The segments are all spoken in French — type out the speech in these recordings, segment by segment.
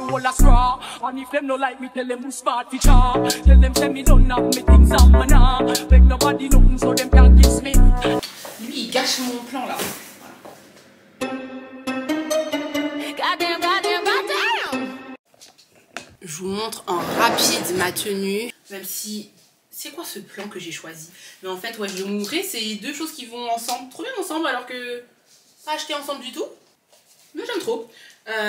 roll a straw. And if them no like me, tell them who smart fi chaw. Tell them say me don't have me things on my nah. Beg nobody nothing so them can't kiss me. Lui il gâche mon plan là. Goddamn, goddamn, goddamn. Je vous montre en rapide ma tenue. Même si... C'est quoi ce plan que j'ai choisi? Mais en fait, ouais, je vais vous montrer. C'est deux choses qui vont ensemble, trop bien ensemble, alors que pas acheté ensemble du tout. Mais j'aime trop.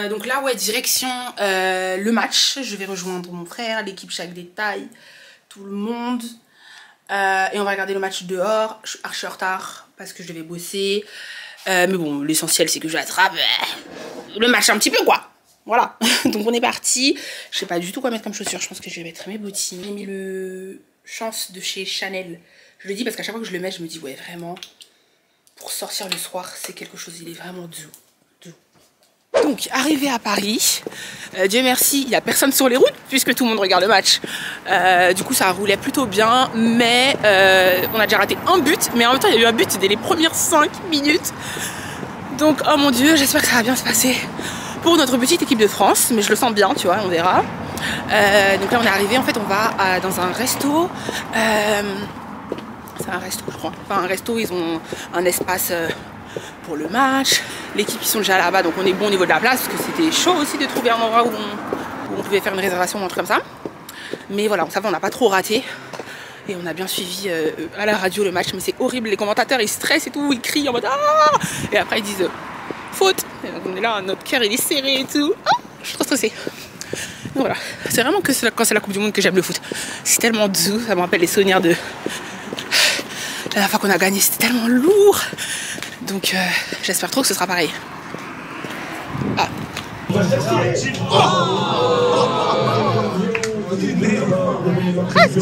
Donc là, ouais, direction le match. Je vais rejoindre mon frère, l'équipe Chaque Détail, tout le monde. Et on va regarder le match dehors. Je suis archi en retard parce que je devais bosser. Mais bon, l'essentiel, c'est que j'attrape le match un petit peu, quoi. Voilà. Donc on est parti. Je sais pas du tout quoi mettre comme chaussures. Je pense que je vais mettre mes bottines. J'ai mis le Chance de chez Chanel. Je le dis parce qu'à chaque fois que je le mets, je me dis, ouais, vraiment, pour sortir le soir, c'est quelque chose, il est vraiment doux. Donc, arrivé à Paris, Dieu merci, il n'y a personne sur les routes, puisque tout le monde regarde le match. Du coup, ça roulait plutôt bien, mais on a déjà raté un but, mais en même temps, il y a eu un but dès les premières 5 minutes. Donc, oh mon Dieu, j'espère que ça va bien se passer pour notre petite équipe de France, mais je le sens bien, tu vois, on verra. Donc là on est arrivé, en fait on va dans un resto, c'est un resto je crois, enfin un resto, ils ont un espace pour le match, l'équipe ils sont déjà là-bas donc on est bon au niveau de la place parce que c'était chaud aussi de trouver un endroit où on pouvait faire une réservation ou un truc comme ça, mais voilà ça va, on n'a pas trop raté et on a bien suivi à la radio le match, mais c'est horrible, les commentateurs ils stressent et tout, ils crient en mode ah, et après ils disent faute, et donc on est là, notre cœur il est serré et tout, ah, je suis trop stressée. Voilà, c'est vraiment que quand c'est la Coupe du Monde que j'aime le foot. C'est tellement doux, ça me rappelle les souvenirs de la dernière fois qu'on a gagné, c'était tellement lourd. Donc j'espère trop que ce sera pareil. Ah. Presque.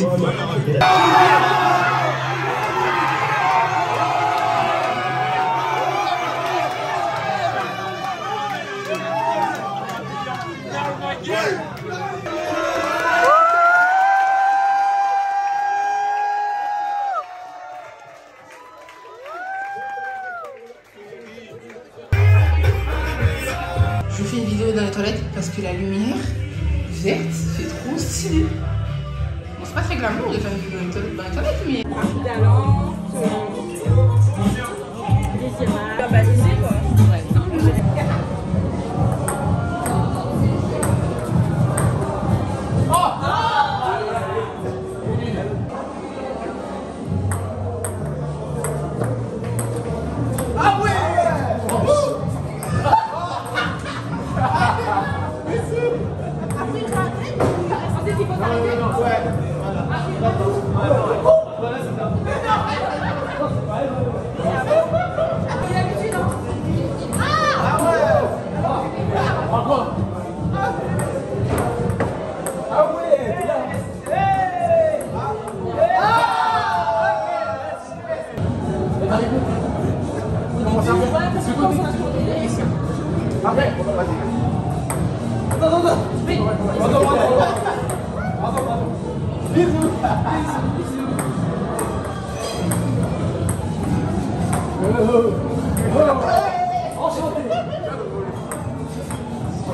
Je vous fais une vidéo dans les toilettes parce que la lumière verte, c'est trop stylé. Bon, c'est pas très glamour de faire une vidéo dans les toilettes, mais...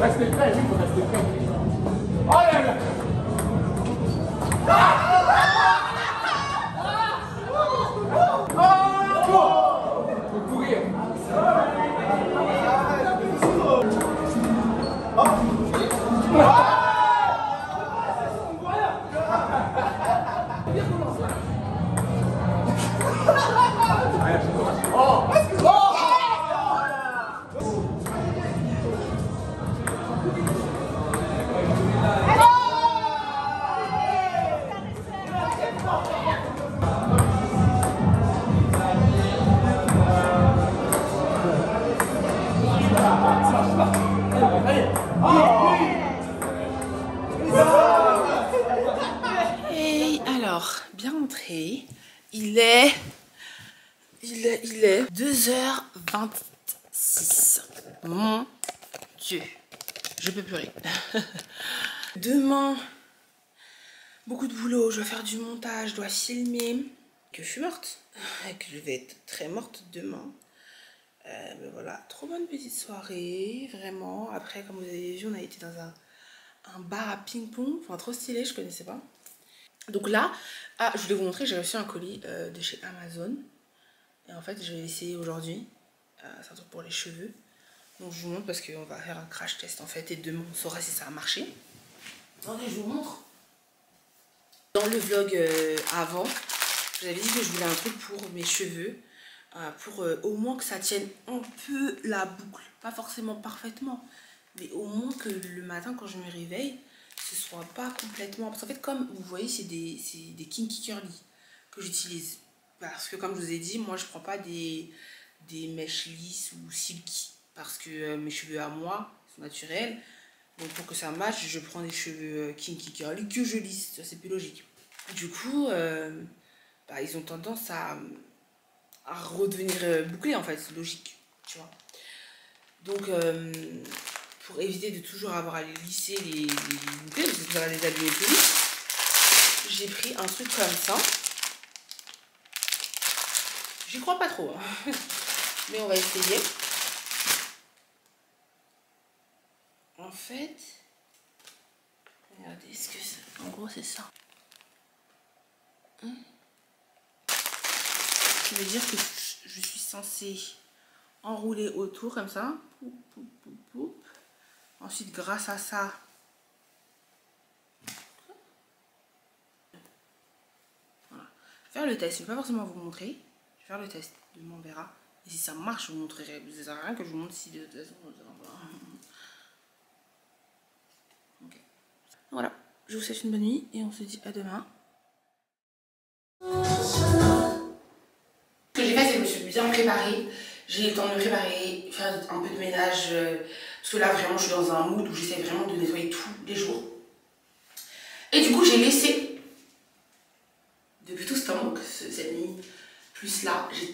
Restez prêts, oui, faut rester prêts. Oh là là. Faut courir. Et alors, bien rentré, il est 2h26. Mon Dieu, je peux pleurer. Demain, beaucoup de boulot, je dois faire du montage, je dois filmer. Que je suis morte, et que je vais être très morte demain. Mais voilà, trop bonne petite soirée, vraiment. Après, comme vous avez vu, on a été dans un un bar à ping-pong, enfin trop stylé, je connaissais pas. Donc là, je voulais vous montrer, j'ai reçu un colis de chez Amazon. Et en fait, je vais l'essayer aujourd'hui. C'est un truc pour les cheveux. Donc je vous montre parce qu'on va faire un crash test en fait. Et demain, on saura si ça a marché. Attendez, je vous montre. Dans le vlog avant, je vous avais dit que je voulais un truc pour mes cheveux. Pour au moins que ça tienne un peu la boucle. Pas forcément parfaitement. Mais au moins que le matin, quand je me réveille, ce soit pas complètement... Parce qu'en fait, comme vous voyez, c'est des Kinky Curly que j'utilise. Parce que comme je vous ai dit, moi, je prends pas des mèches lisses ou silky. Parce que mes cheveux à moi sont naturels. Donc pour que ça matche, je prends des cheveux Kinky Curly que je lisse. Ça, c'est plus logique. Du coup, ils ont tendance à redevenir bouclés, en fait. C'est logique, tu vois. Donc... pour éviter de toujours avoir à les lisser les boucles, parce que ça va les abîmer plus vite, j'ai pris un truc comme ça. J'y crois pas trop, hein. Mais on va essayer. En fait, regardez ce que c'est. En gros, c'est ça. Ça veut dire que je suis censée enrouler autour comme ça. Poup, poup, poup, poup. Ensuite, grâce à ça, voilà. Je vais faire le test. Je ne vais pas forcément vous montrer. Je vais faire le test. Demain, on verra. Et si ça marche, je vous montrerai. Ça sert à rien que je vous montre si de toute façon. Ok. Voilà. Je vous souhaite une bonne nuit et on se dit à demain. Ce que j'ai fait, c'est que je me suis bien préparée. J'ai eu le temps de me préparer, faire un peu de ménage. Parce que là, vraiment, je suis dans un mood où j'essaie vraiment de nettoyer tous les jours. Et du coup, j'ai laissé, depuis tout ce temps, donc cette nuit, plus là, j'ai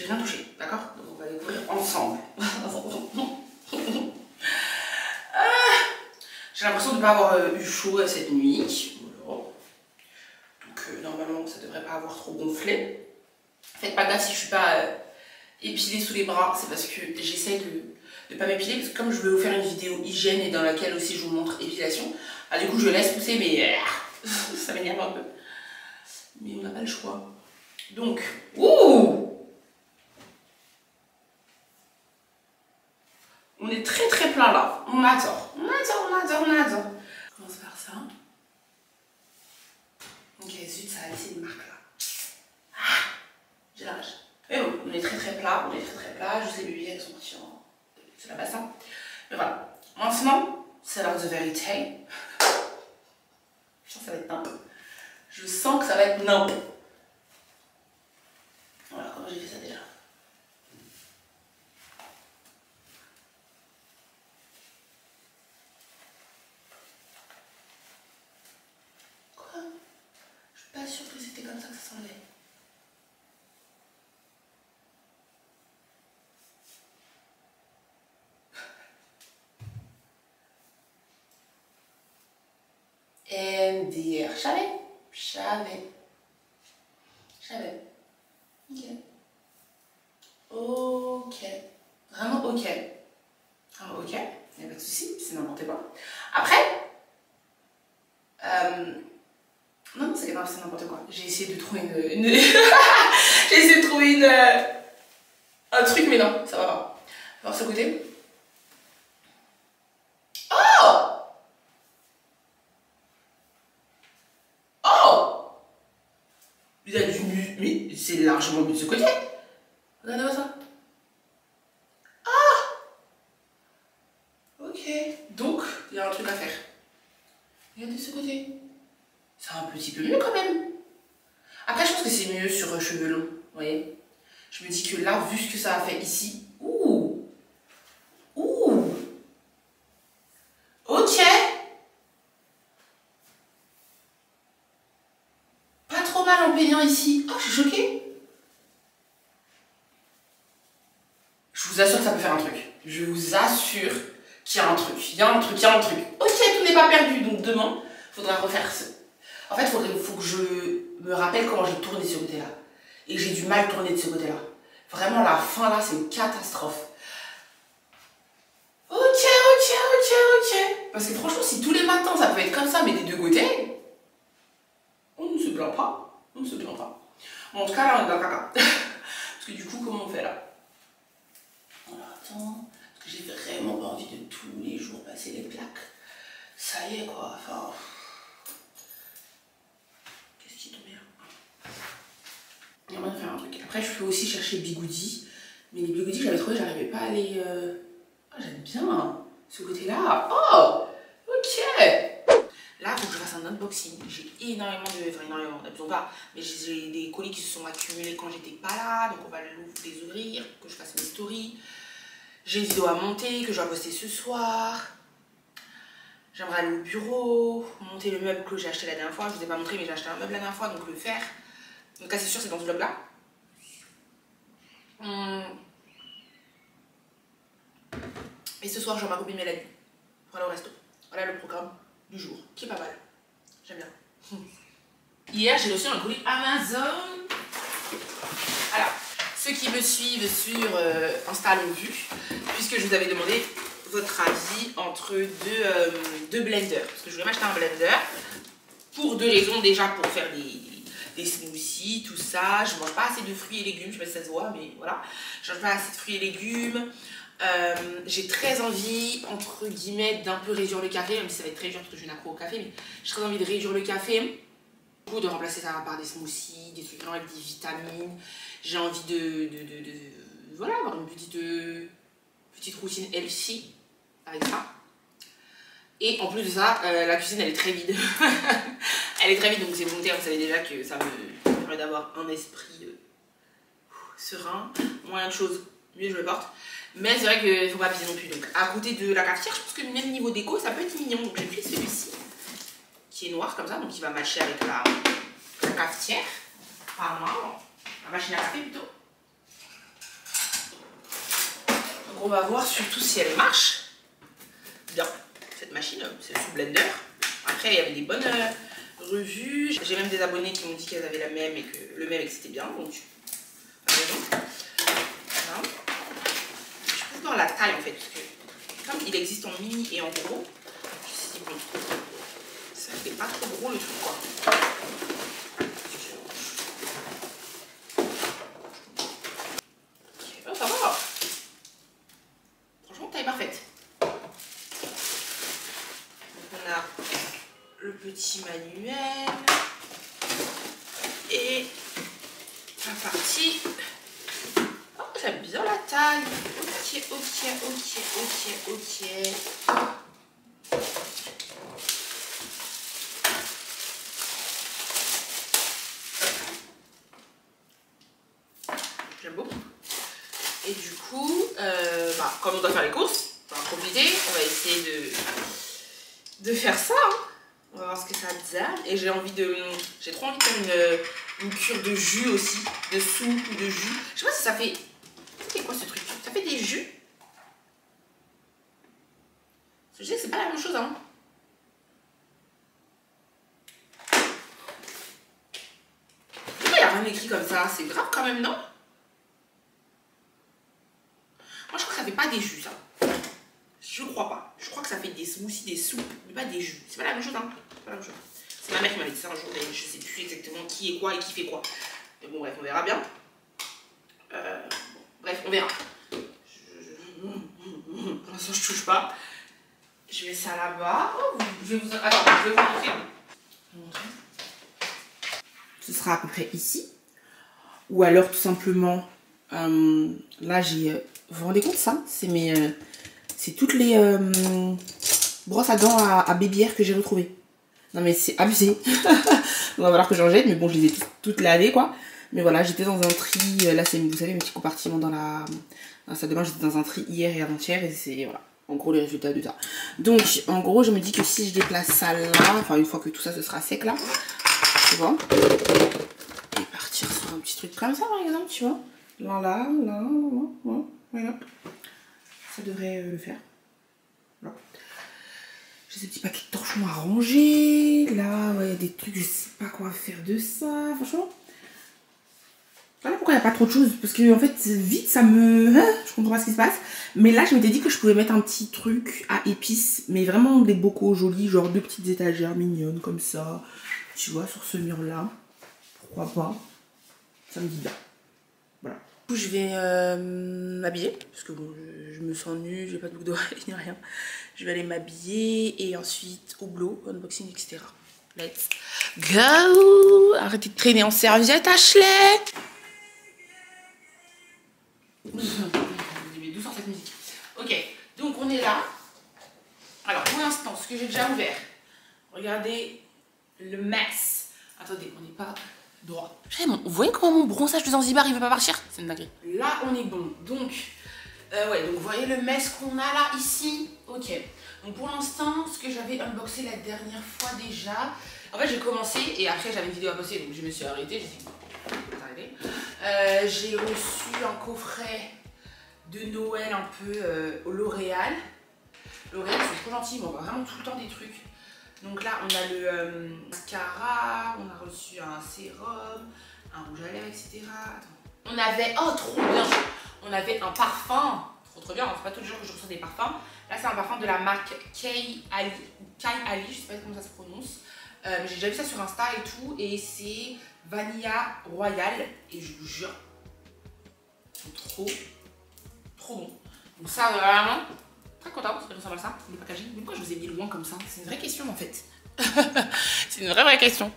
rien touché, d'accord? Donc on va découvrir ensemble. J'ai l'impression de ne pas avoir eu chaud cette nuit. Voilà. Donc normalement, ça ne devrait pas avoir trop gonflé. Faites pas gaffe si je suis pas épilée sous les bras, c'est parce que j'essaie de ne pas m'épiler, parce que comme je vais vous faire une vidéo hygiène et dans laquelle aussi je vous montre épilation, du coup je laisse pousser, mais ça m'énerve un peu. Mais on n'a pas le choix. Donc, on est très très plein là. On adore. On adore. Je commence par ça. Ok, zut, ça a laissé une marque là. J'ai la rage. Mais bon, on est très très plat. Juste les bébés, elles sont parties sur la bassin. Mais voilà. Maintenant, c'est l'heure de vérité. Je sens que ça va être nimp. Je sens que ça va être nimp. Voilà comment j'ai fait ça déjà. Quoi? Je suis pas sûre que c'était comme ça que ça s'enlevait. MDR. J'avais. Ok. Vraiment ok. Ok. Il n'y a pas de souci, c'est n'importe quoi. Après, non, c'est n'importe quoi. J'ai essayé de trouver j'ai essayé de trouver un truc, mais non, ça va pas. Alors, ce côté. Il y a du mieux, mais c'est largement mieux de ce côté. Regardez-moi ça. Ok. Donc, il y a un truc à faire. Regardez de ce côté. C'est un petit peu mieux quand même. Après, je pense que c'est mieux sur cheveux longs. Vous voyez? Je me dis que là, vu ce que ça a fait ici. Ok. En peignant ici. Oh, je suis choquée. Je vous assure que ça peut faire un truc. Je vous assure qu'il y a un truc. Il y a un truc. Ok, tout n'est pas perdu. Donc demain, il faudra refaire ce. En fait, il faut que je me rappelle comment j'ai tourné de ce côté-là. Et que j'ai du mal tourner de ce côté-là. Vraiment, la fin là, c'est une catastrophe. Ok. ok. Parce que franchement, si tous les matins ça peut être comme ça, mais des deux côtés, on ne se plaint pas. On ne se plaint pas. Bon, en tout cas, là, on est dans le caca. Parce que du coup, comment on fait là? Alors, attends. Parce que j'ai vraiment pas envie de tous les jours passer les plaques. Ça y est, quoi. Enfin. Qu'est-ce qui tombe bien? Il y a moyen de faire un truc. Après, je peux aussi chercher bigoudi. Mais les bigoudis que j'avais trouvé, j'arrivais pas à les. Oh, j'aime bien ce côté-là. Oh, ok. Là, il faut que je fasse un unboxing. J'ai énormément de. Enfin, énormément, n'abusons pas. Mais j'ai des colis qui se sont accumulés quand j'étais pas là. Donc, on va les ouvrir, que je fasse mes stories. J'ai une vidéo à monter que je dois poster ce soir. J'aimerais aller au bureau, monter le meuble que j'ai acheté la dernière fois. Je vous ai pas montré, mais j'ai acheté un meuble la dernière fois, donc le faire. Donc, là, c'est sûr, c'est dans ce vlog-là. Et ce soir, je vois ma copine Mélanie pour aller au resto. Voilà le programme du jour, qui est pas mal. J'aime bien. Hier, j'ai reçu un colis Amazon. Alors, ceux qui me suivent sur Insta l'ont vu, puisque je vous avais demandé votre avis entre deux blenders. Parce que je voulais m'acheter un blender pour deux raisons. Déjà, pour faire des smoothies, tout ça. Je mange pas assez de fruits et légumes, je sais pas si ça se voit, mais voilà. Je mange pas assez de fruits et légumes. J'ai très envie, entre guillemets, d'un peu réduire le café, même si ça va être très dur parce que je suis une accro au café, mais j'ai très envie de réduire le café, de remplacer ça par des smoothies, des trucs avec des vitamines. J'ai envie voilà, avoir une petite routine healthy avec ça. Et en plus de ça, la cuisine elle est très vide. Elle est très vide, donc c'est volontaire, vous savez déjà que ça me permet d'avoir un esprit serein. Moins de choses, mieux je me porte. Mais c'est vrai qu'il ne faut pas abuser non plus. Donc à côté de la cafetière, je pense que même niveau déco, ça peut être mignon. Donc j'ai pris celui-ci, qui est noir comme ça, donc il va matcher avec la cafetière. Apparemment, la machine à café plutôt. Donc on va voir surtout si elle marche bien. Cette machine, c'est le sous blender. Après, il y avait des bonnes revues. J'ai même des abonnés qui m'ont dit qu'elles avaient la même et que le même et que c'était bien. Donc, voilà. Dans la taille en fait, parce que comme il existe en mini et en gros, je me suis dit bon, ça fait pas trop gros le truc quoi. Oh, ça va. Franchement, taille parfaite. Donc on a le petit manuel et la partie. Oh, j'aime bien la taille. Ok. J'aime beaucoup. Et du coup, comme on doit faire les courses, on va en profiter. On va essayer de faire ça. Hein. On va voir ce que ça donne. Et j'ai trop envie de faire une cure de jus aussi, de soupe ou de jus. Je sais pas si ça fait. C'est quoi ce truc? Ça fait des jus. Je sais que c'est pas la même chose, hein. Pourquoi il n'y a rien écrit comme ça? C'est grave quand même, non? Moi, je crois que ça fait pas des jus, ça. Je crois pas. Je crois que ça fait des smoothies, des soupes, mais pas des jus. C'est pas la même chose, hein. C'est pas la même chose. C'est ma mère qui m'avait dit ça un jour, mais je sais plus exactement qui est quoi et qui fait quoi. Mais bon, bref, on verra bien. Bref, on verra. Pour l'instant, je touche pas. Je mets ça là-bas. Oh, je vais vous montrer. Ce sera à peu près ici. Ou alors tout simplement, là j'ai... vous vous rendez compte ça? C'est toutes les brosses à dents à Baby-Air que j'ai retrouvées. Non mais c'est abusé. On va falloir que j'en jette, mais bon je les ai toutes lavées quoi. Mais voilà, j'étais dans un tri, là c'est, vous savez, mes petits compartiments dans la salle de bain, j'étais dans un tri hier et avant-hier et c'est, voilà, en gros les résultats de ça. Donc en gros je me dis que si je déplace ça là, enfin une fois que tout ça ce sera sec là, tu vois, et partir sur un petit truc comme ça par exemple, tu vois, là, voilà, ça devrait le faire. Voilà. J'ai ces petits paquets de torchons à ranger, là, il y a des trucs, je sais pas quoi faire de ça, franchement. Voilà pourquoi il n'y a pas trop de choses. Parce que en fait, vite, ça me... Je comprends pas ce qui se passe. Mais là, je m'étais dit que je pouvais mettre un petit truc à épices. Mais vraiment des bocaux jolis. Genre 2 petites étagères mignonnes comme ça. Tu vois, sur ce mur-là. Pourquoi pas. Ça me dit bien. Voilà. Du coup, je vais m'habiller. Parce que bon, je me sens nue. J'ai pas de boucle d'oreille ni rien. Je vais aller m'habiller. Et ensuite, au boulot, unboxing, etc. Let's go! Arrêtez de traîner en serviette, Ashley! Doucement cette musique. Ok, donc on est là. Alors pour l'instant, ce que j'ai déjà ouvert, regardez le mess. Attendez, on n'est pas droit. Vous voyez comment mon bronzage de Zanzibar il veut pas partir? C'est une dinguerie. Là on est bon. Donc, ouais, donc vous voyez le mess qu'on a là ici. Ok. Donc pour l'instant, ce que j'avais unboxé la dernière fois déjà. En fait j'ai commencé et après j'avais une vidéo à poster donc je me suis arrêtée. J'ai reçu un coffret de Noël un peu au L'Oréal. L'Oréal c'est trop gentil, ils m'envoient vraiment tout le temps des trucs. Donc là on a le mascara, on a reçu un sérum, un rouge à lèvres, etc. Attends. On avait, oh trop bien, on avait un parfum, trop bien, c'est pas tous les jours que je reçois des parfums. Là c'est un parfum de la marque Kay Ali, je sais pas comment ça se prononce. J'ai déjà vu ça sur Insta et tout, et c'est Vanilla Royal, et je vous jure, c'est trop bon. Donc ça vraiment, très contente, ça ressemble à ça, le packaging. Mais pourquoi je vous ai mis loin comme ça? C'est une vraie question en fait. C'est une vraie question.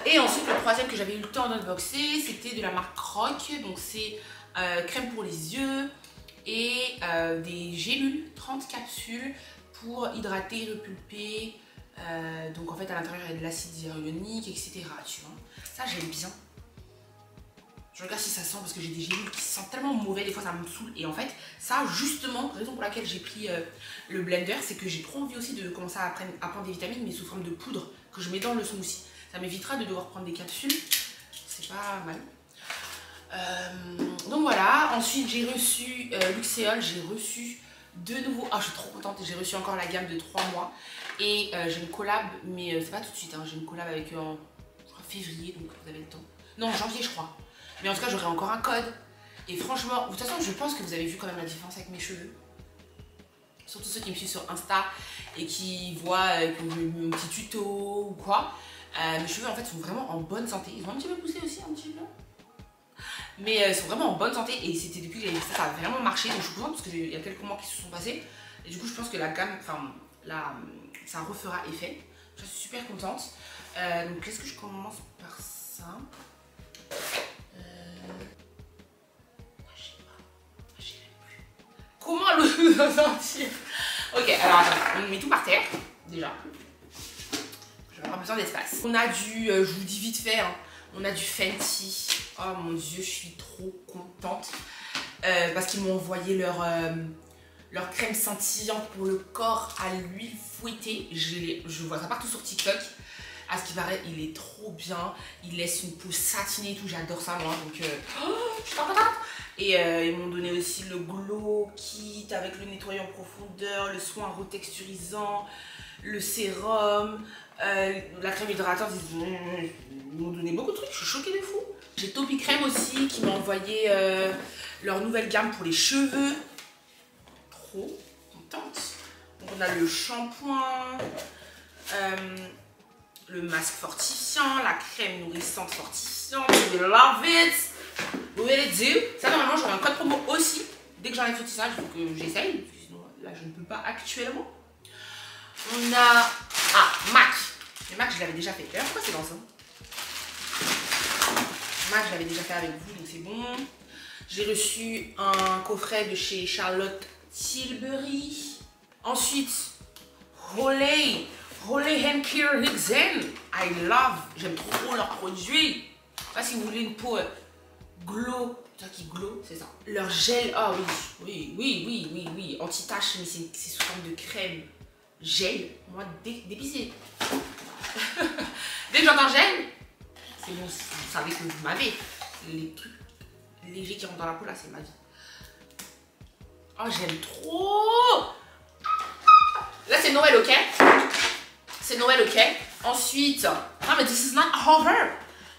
Et ensuite le troisième que j'avais eu le temps d'unboxer, c'était de la marque Croc, donc c'est crème pour les yeux et des gélules, 30 capsules pour hydrater, repulper. Donc en fait à l'intérieur il y a de l'acide hyaluronique, etc. Tu vois, ça j'aime bien. Je regarde si ça sent parce que j'ai des gélules qui sentent tellement mauvais, des fois ça me saoule. Et en fait ça justement, raison pour laquelle j'ai pris le blender, c'est que j'ai trop envie aussi de commencer à prendre des vitamines mais sous forme de poudre que je mets dans le smoothie. Ça m'évitera de devoir prendre des capsules, c'est pas mal. Donc voilà, ensuite j'ai reçu Luxéol, j'ai reçu de nouveau, ah je suis trop contente, j'ai reçu encore la gamme de 3 mois. Et j'ai une collab, mais c'est pas tout de suite, hein. J'ai une collab avec je crois février, donc vous avez le temps. Non, janvier je crois. Mais en tout cas j'aurai encore un code. Et franchement, de toute façon je pense que vous avez vu quand même la différence avec mes cheveux. Surtout ceux qui me suivent sur Insta et qui voient mon petit tuto ou quoi. Mes cheveux en fait sont vraiment en bonne santé. Ils ont un petit peu poussé aussi, un petit peu. Mais ils sont vraiment en bonne santé et c'était depuis que j'ai fait ça, ça a vraiment marché. Donc je suis contente parce qu'il y a quelques mois qui se sont passés. Et du coup je pense que la gamme, enfin là, ça refera effet. Je suis super contente. Donc est-ce que je commence par ça? Je sais pas. Je sais plus. Comment le sortir? Ok, alors attends, on met tout par terre déjà. Je vais avoir besoin d'espace. On a du, je vous dis vite fait, hein, on a du Fenty. Oh mon dieu, je suis trop contente parce qu'ils m'ont envoyé leur crème scintillante pour le corps à l'huile fouettée. Je vois ça partout sur TikTok. À ce qui paraît, il est trop bien. Il laisse une peau satinée et tout. J'adore ça moi. Donc, je suis trop contente. Et ils m'ont donné aussi le Glow Kit avec le nettoyant en profondeur, le soin retexturisant, le sérum, la crème hydratante. Ils m'ont donné beaucoup de trucs. Je suis choquée de fou. J'ai Topi Crème aussi qui m'a envoyé leur nouvelle gamme pour les cheveux. Trop contente. Donc on a le shampoing, le masque fortifiant, la crème nourrissante fortifiante. We love it. Vous verrez dire. Ça normalement j'aurai un code promo aussi. Dès que j'enlève tout ça, il faut que j'essaye. Sinon là je ne peux pas actuellement. On a MAC. Le MAC je l'avais déjà fait. D'ailleurs pourquoi c'est dans ça? MAC je l'avais déjà fait avec vous donc c'est bon. J'ai reçu un coffret de chez Charlotte Tilbury. Ensuite, Olay Hand Care Zen. I love. J'aime trop leurs produits. Pas si vous voulez une peau glow. Ça qui glow, c'est ça. Leur gel. Ah oui. Anti-tache, mais c'est sous forme de crème. Gel. Moi, dépisser. Dès que j'entends gel, c'est bon, vous savez que vous m'avez. Les trucs légers qui rentrent dans la peau là, c'est ma vie. Oh, j'aime trop. Là, c'est Noël, ok? C'est Noël, ok? Ensuite, ah, mais this is not over.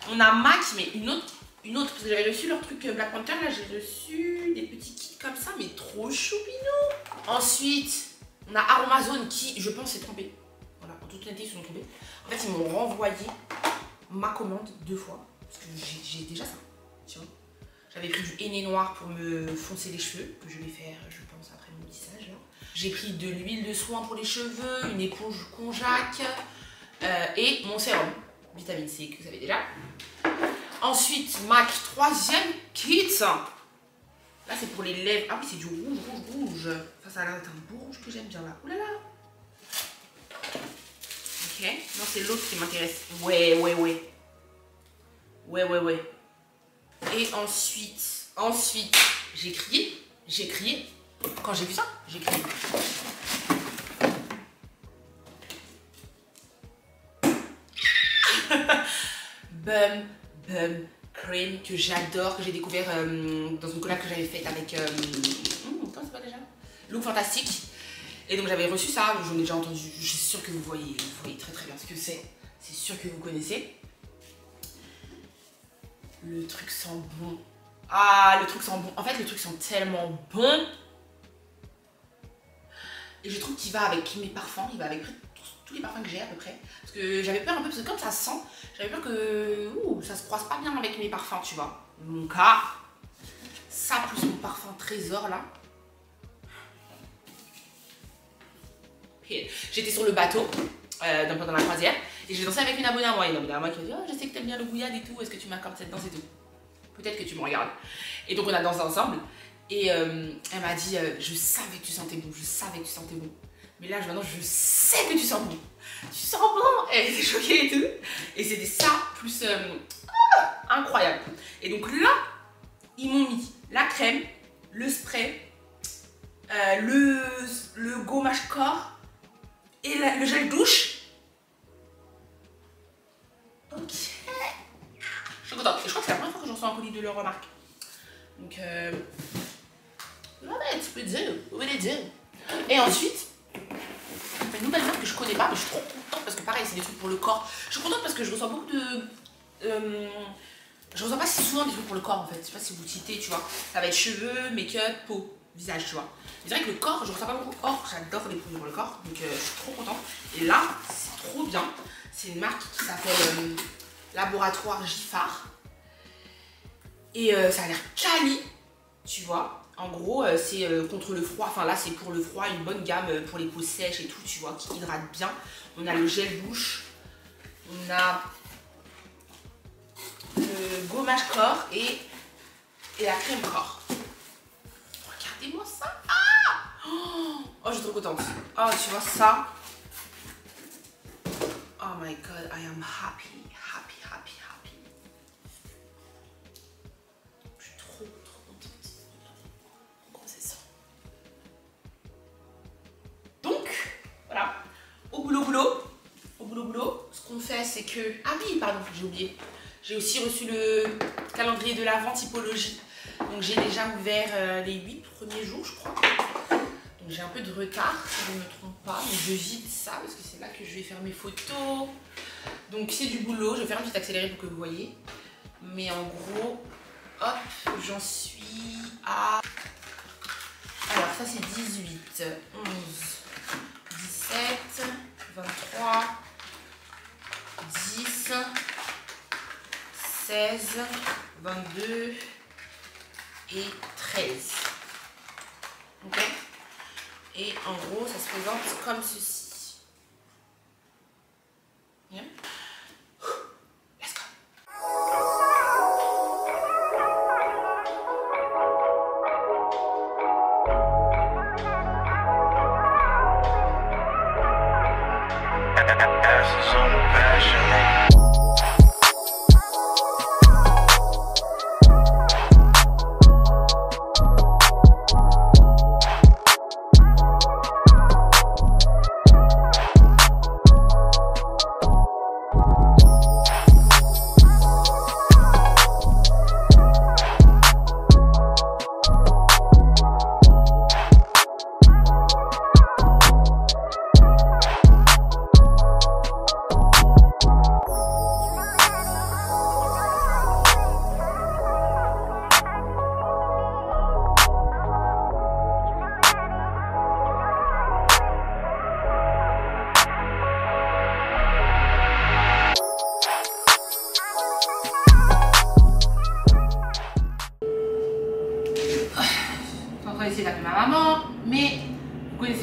On a MAC, mais une autre une autre, parce que j'avais reçu leur truc Black Panther, là j'ai reçu des petits kits comme ça, mais trop choupinous. Ensuite, on a Aromazone qui, je pense, s'est trompé. Voilà, en toute honnêteté, ils se sont trompés. En fait, ils m'ont renvoyé ma commande 2 fois, parce que j'ai déjà ça, tu vois. J'avais pris du henné noir pour me foncer les cheveux, que je vais faire, je pense, après mon lissage, là. J'ai pris de l'huile de soin pour les cheveux, une éponge konjac et mon sérum, vitamine C, que vous savez déjà. Ensuite, MAC 3e kit. Là, c'est pour les lèvres. Ah oui, c'est du rouge. Enfin, ça a l'air d'être un beau rouge que j'aime bien là. Ouh là là. Ok. Non, c'est l'autre qui m'intéresse. Ouais. Et ensuite, j'ai crié. Quand j'ai vu ça, j'ai crié. Bum Cream que j'adore, que j'ai découvert dans une collab que j'avais faite avec comment c'est pas déjà Look Fantastique. Et donc j'avais reçu ça, j'en ai déjà entendu, je suis sûre que vous voyez très très bien ce que c'est sûr que vous connaissez. Le truc sent bon. Ah, le truc sent bon. En fait, le truc sent tellement bon. Et je trouve qu'il va avec mes parfums, il va avec tous les parfums que j'ai à peu près. Parce que j'avais peur un peu, parce que comme ça sent, j'avais peur que ça se croise pas bien avec mes parfums, tu vois. Mon cas, ça plus mon parfum Trésor là. J'étais sur le bateau pendant la croisière et j'ai dansé avec une abonnée à moi. Une abonnée à moi qui m'a dit oh, je sais que t'aimes bien le gouillade et tout, est-ce que tu m'accordes cette danse et tout. Peut-être que tu me regardes. Et donc on a dansé ensemble et elle m'a dit je savais que tu sentais bon, mais là maintenant je sais que tu sens bon. Tu sens bon. Elle était choquée et tout. Et c'était ça plus incroyable. Et donc là, ils m'ont mis la crème, le spray, le gommage corps et le gel douche. Ok. Je suis contente. Et je crois que c'est la première fois que je reçois un colis de leur marque. Donc tu peux dire. Et ensuite, une nouvelle marque que je connais pas, mais je suis trop contente parce que pareil, c'est des trucs pour le corps. Je suis contente parce que je reçois beaucoup de... je reçois pas si souvent des trucs pour le corps en fait. Je sais pas si vous citez, tu vois. Ça va être cheveux, make-up, peau, visage, tu vois. C'est vrai que le corps, je reçois pas beaucoup. Or, j'adore les produits pour le corps. Donc je suis trop contente. Et là, c'est trop bien. C'est une marque qui s'appelle Laboratoire Giffard. Et ça a l'air quali, tu vois. En gros, c'est contre le froid. Enfin là, c'est pour le froid, une bonne gamme pour les peaux sèches et tout, tu vois, qui hydrate bien. On a le gel douche. On a le gommage corps et la crème corps. Regardez-moi ça. Ah oh, je suis trop contente. Oh, tu vois ça. Oh my god, I am happy. Je suis trop contente. Regardez comment c'est ça. Donc, voilà. Au boulot. Ce qu'on fait, c'est que... Ah oui, pardon, j'ai oublié. J'ai aussi reçu le calendrier de l'Avent typologie. Donc j'ai déjà ouvert les 8 premiers jours, je crois. Donc j'ai un peu de retard, si je ne me trompe pas. Donc je vide ça, parce que c'est là que je vais faire mes photos. Donc c'est du boulot. Je vais faire un petit accéléré pour que vous voyez. Mais en gros, hop, j'en suis à... Alors ça c'est 18, 11, 17, 23, 10... 16, 22 et 13. Ok. Et en gros, ça se présente comme ceci. Bien. Let's go.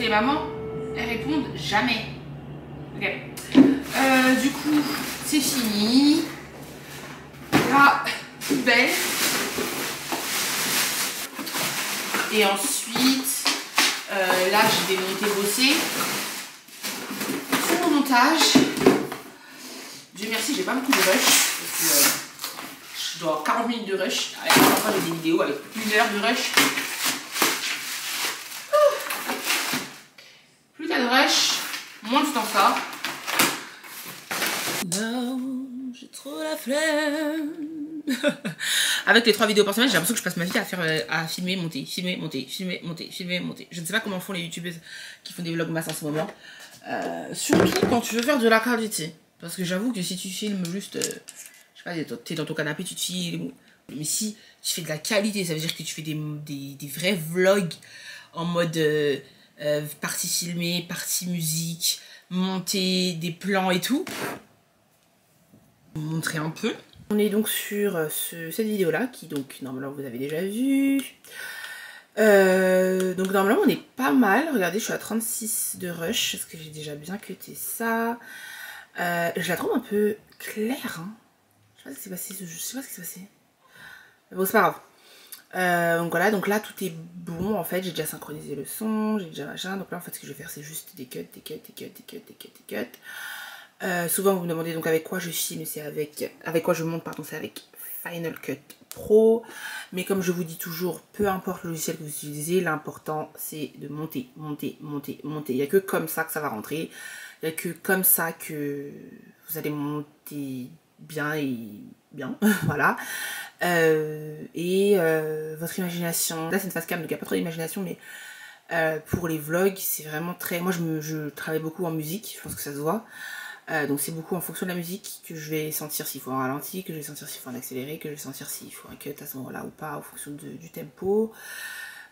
les mamans, elles répondent jamais. Ok. Du coup, c'est fini. La poubelle. Et ensuite, là, je vais monter bosser sur le montage. Dieu merci, j'ai pas beaucoup de rush. Parce que je dois avoir 40 minutes de rush. À la fin, j'ai des vidéos avec 1 heure de rush. Plus t'as de rush, moins tu t'en sors. Non, j'ai trop la flemme. Avec les 3 vidéos par semaine, j'ai l'impression que je passe ma vie à filmer, monter, filmer, monter, filmer, monter, filmer, monter. Je ne sais pas comment font les youtubeuses qui font des vlogmas en ce moment. Surtout quand tu veux faire de la qualité. Parce que j'avoue que si tu filmes juste, je sais pas, t'es dans ton canapé, tu te filmes. Mais si tu fais de la qualité, ça veut dire que tu fais des vrais vlogs en mode partie filmée, partie musique, monter des plans et tout. Je vais vous montrer un peu. On est donc sur cette vidéo là qui donc normalement vous avez déjà vu. Donc normalement on est pas mal. Regardez, je suis à 36 de rush parce que j'ai déjà bien cuté ça. Je la trouve un peu claire. Hein. Je sais pas ce qui s'est passé. Je sais pas ce qui s'est passé. Mais bon, c'est pas grave. Donc voilà, donc là tout est bon en fait. J'ai déjà synchronisé le son, j'ai déjà machin. Donc là en fait ce que je vais faire c'est juste des cuts, des cuts, des cuts, des cuts, des cuts, des cuts. Souvent vous me demandez donc avec quoi je filme, c'est avec quoi je monte, pardon, c'est avec Final Cut Pro. Mais comme je vous dis toujours, peu importe le logiciel que vous utilisez, l'important c'est de monter, monter, monter, monter. Il n'y a que comme ça que ça va rentrer. Il n'y a que comme ça que vous allez monter bien et bien, voilà. Votre imagination, là c'est une face cam donc il n'y a pas trop d'imagination, mais pour les vlogs c'est vraiment très... Moi je travaille beaucoup en musique, je pense que ça se voit. Donc c'est beaucoup en fonction de la musique que je vais sentir s'il faut un ralenti, que je vais sentir s'il faut un accéléré, que je vais sentir s'il faut un cut à ce moment-là ou pas, en fonction du tempo.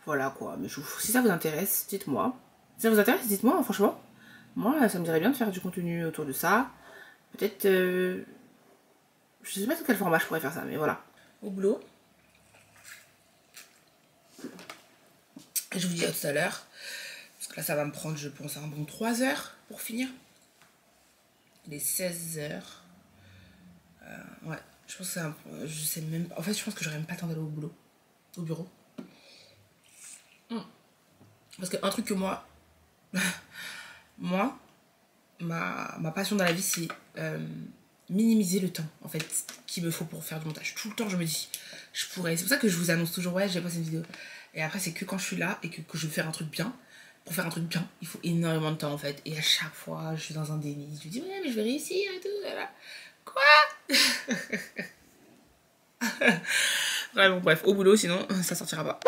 Voilà quoi, mais si ça vous intéresse, dites-moi. Si ça vous intéresse, dites-moi, franchement. Moi, ça me dirait bien de faire du contenu autour de ça. Peut-être... je sais pas sous quel format je pourrais faire ça, mais voilà. Au boulot. Et je vous dis à tout à l'heure. Parce que là, ça va me prendre, je pense, un bon 3 heures pour finir. Il est 16h. Ouais, je pense que c'est un... Je sais même pas... En fait, je pense que j'aurais même pas le temps d'aller au boulot. Au bureau. Parce qu'un truc que moi... moi, ma passion dans la vie, c'est minimiser le temps, en fait, qu'il me faut pour faire du montage. Tout le temps, je me dis, je pourrais... C'est pour ça que je vous annonce toujours, ouais, j'ai passé une vidéo. Et après, c'est que quand je suis là et que je veux faire un truc bien. Pour faire un truc bien, il faut énormément de temps en fait. Et à chaque fois, je suis dans un déni. Je me dis, ouais, mais je vais réussir et tout. Voilà. Quoi? Ouais, bon, bref, au boulot, sinon, ça sortira pas.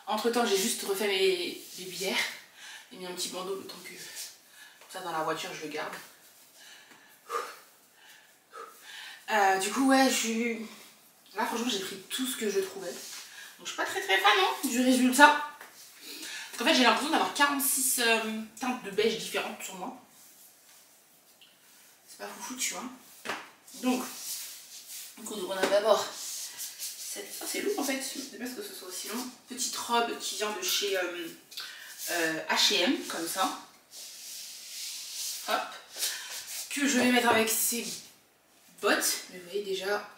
Entre temps, j'ai juste refait mes bières. J'ai mis un petit bandeau le temps que ça dans la voiture, je le garde. Du coup, ouais, là, franchement, j'ai pris tout ce que je trouvais. Donc, je suis pas très fan hein, du résultat. En fait, j'ai l'impression d'avoir 46 teintes de beige différentes sur moi. C'est pas foufou, tu vois. Donc, du coup, on a d'abord cette... Ça, c'est lourd en fait. Je sais pas ce que ce soit aussi long. Petite robe qui vient de chez H&M, comme ça. Hop. Que je vais mettre avec ces bottes. Mais vous voyez déjà...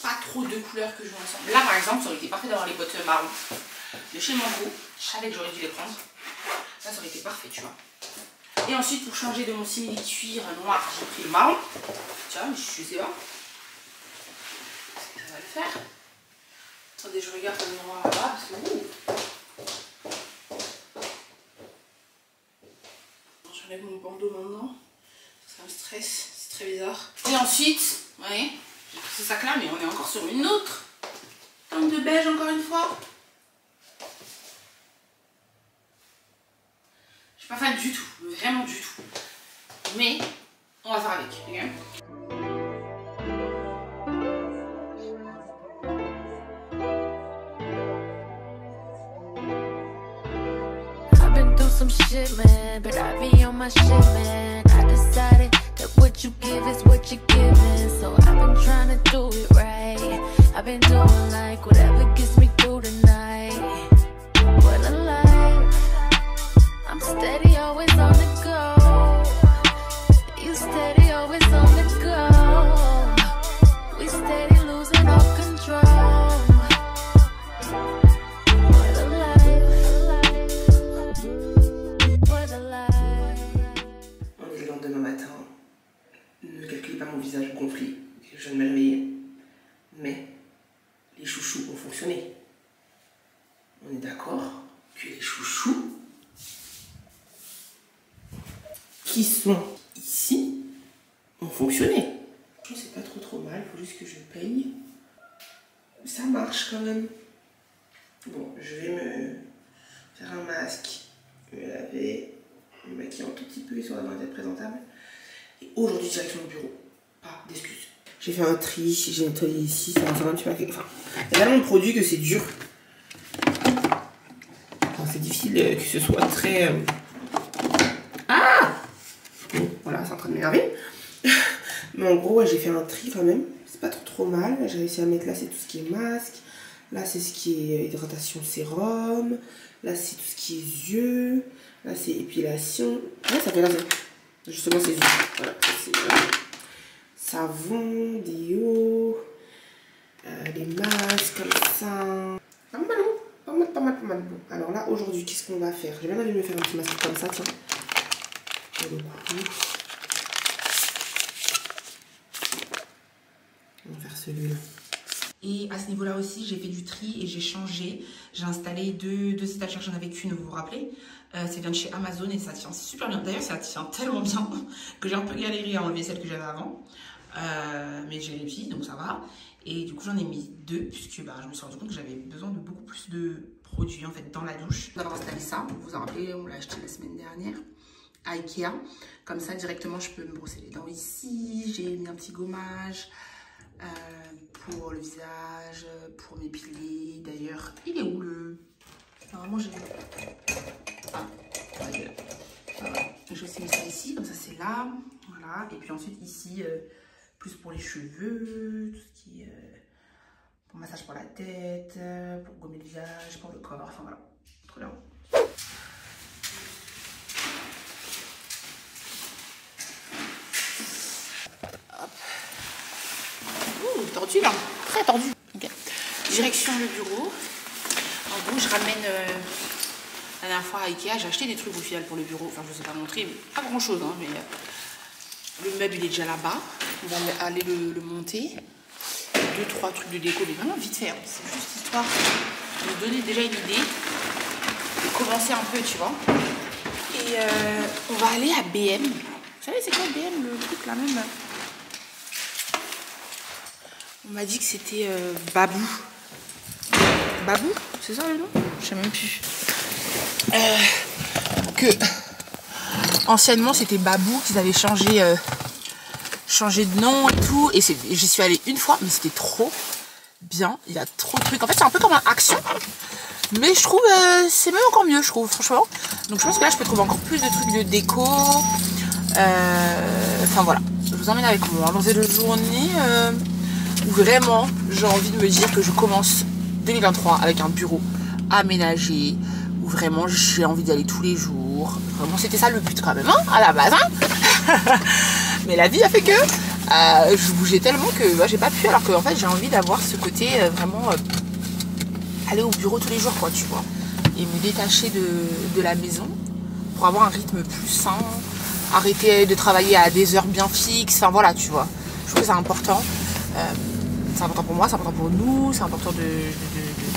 pas trop de couleurs que je veux ensemble. Là par exemple ça aurait été parfait d'avoir les bottes marron de chez Mango. Je savais que j'aurais dû les prendre. Ça aurait été parfait tu vois. Et ensuite pour changer de mon simili cuir noir j'ai pris le marron. Tiens mais je sais pas. Est-ce que ça va le faire? Attendez je regarde le miroir là-bas parce que j'enlève mon bandeau maintenant. Ça me stresse, c'est très bizarre. Et ensuite, vous voyez, j'ai pris ce sac là, mais on est encore sur une autre teinte de beige encore une fois. Je suis pas fan du tout, vraiment du tout. Mais on va faire avec, ok? I've been through some shit, man, but I be on my shit, man. I decided that what you give is what you're giving, so I've been trying to do it right. I've been doing like whatever gets me through the night. steady, always on the go. You steady, always on the go. We steady losing all control. What a life. What a life. On est le lendemain matin. Ne calculez pas mon visage gonflé. Je viens de me réveiller. Mais les chouchous ont fonctionné. On est d'accord que les chouchous qui sont ici ont fonctionné. C'est pas trop mal, faut juste que je paye. Ça marche quand même. Bon, je vais me faire un masque, me laver, me maquiller un tout petit peu histoire d'avoir une tête présentable. Et aujourd'hui, direction au bureau. Pas d'excuses. J'ai fait un tri, j'ai nettoyé ici, ça va faire un petit paquet. Enfin, il y a tellement de produits que c'est dur. Enfin, c'est difficile que ce soit très... Ah bon, voilà, c'est en train de m'énerver. Mais en gros, ouais, j'ai fait un tri quand même. C'est pas trop mal. J'ai réussi à mettre là, c'est tout ce qui est masque. Là, c'est ce qui est hydratation sérum. Là, c'est tout ce qui est yeux. Là, c'est épilation. Ouais, ça fait là, justement, c'est yeux. Voilà, c'est savon, déo, les masques comme ça. Pas mal. Bon, alors là, aujourd'hui, qu'est-ce qu'on va faire? J'ai bien envie de me faire un petit masque comme ça, tiens. Pour le coup. On va faire celui-là. Et à ce niveau-là aussi, j'ai fait du tri et j'ai changé. J'ai installé deux étagères, j'en avais qu'une, vous vous rappelez. Ça vient de chez Amazon et ça tient super bien. D'ailleurs, ça tient tellement bien que j'ai un peu galéré à enlever celle que j'avais avant. Mais j'ai réussi, donc ça va. Et du coup, j'en ai mis deux, puisque je me suis rendu compte que j'avais besoin de beaucoup plus de produits en fait dans la douche. D'avoir installé ça, vous vous en rappelez, on l'a acheté la semaine dernière à Ikea. Comme ça, directement, je peux me brosser les dents ici. J'ai mis un petit gommage. Pour le visage, pour m'épiler. D'ailleurs, il est où le... Normalement, j'ai... Ah, ouais, voilà. Je vais essayer ça ici, comme ça c'est là. Voilà. Et puis ensuite ici, plus pour les cheveux, tout ce qui est pour massage pour la tête, pour gommer le visage, pour le corps. Enfin voilà, trop bien. Tordu là, très tordu. Okay. Direction le bureau. En gros, je ramène la dernière fois à Ikea, j'ai acheté des trucs au final pour le bureau. Enfin, je ne sais pas montrer, mais pas grand chose. Hein, mais le meuble il est déjà là-bas. On va aller le monter. 2-3 trucs de déco, mais vraiment vite fait. Hein. C'est juste histoire de me donner déjà une idée, de commencer un peu, tu vois. Et on va aller à BM. Vous savez, c'est quoi BM, le truc là même? On m'a dit que c'était Babou. Babou, c'est ça le nom? Je sais même plus. Que anciennement c'était Babou, qu'ils avaient changé de nom et tout. Et j'y suis allée une fois, mais c'était trop bien. Il y a trop de trucs. En fait, c'est un peu comme un Action. Mais je trouve c'est même encore mieux, je trouve, franchement. Donc je pense que là, je peux trouver encore plus de trucs de déco. Enfin voilà, je vous emmène avec moi dans cette journée. Où vraiment j'ai envie de me dire que je commence 2023 avec un bureau aménagé, où vraiment j'ai envie d'y aller tous les jours. Vraiment c'était ça le but quand même, hein, à la base. Hein. Mais la vie a fait que je bougeais tellement que j'ai pas pu, alors qu'en fait j'ai envie d'avoir ce côté vraiment aller au bureau tous les jours, quoi, tu vois. Et me détacher de la maison pour avoir un rythme plus sain, arrêter de travailler à des heures bien fixes, enfin voilà, tu vois. Je trouve que c'est important. C'est important pour moi, c'est important pour nous, c'est important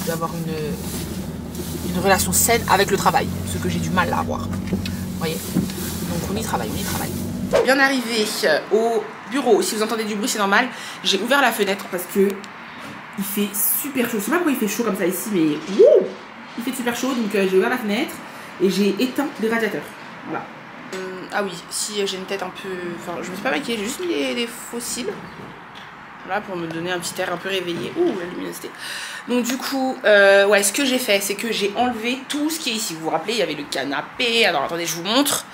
d'avoir une relation saine avec le travail, ce que j'ai du mal à avoir. Vous voyez? Donc on y travaille. Bien arrivé au bureau, si vous entendez du bruit c'est normal, j'ai ouvert la fenêtre parce que il fait super chaud. Je sais pas pourquoi il fait chaud comme ça ici, mais il fait super chaud, donc j'ai ouvert la fenêtre et j'ai éteint les radiateurs. Voilà. Ah oui, si j'ai une tête un peu... Enfin, je me suis pas maquillée, j'ai juste mis des faux cils. Voilà, pour me donner un petit air un peu réveillé. Ouh, la luminosité. Donc du coup, ouais, ce que j'ai fait, c'est que j'ai enlevé tout ce qui est ici. Vous vous rappelez, il y avait le canapé. Alors attendez, je vous montre.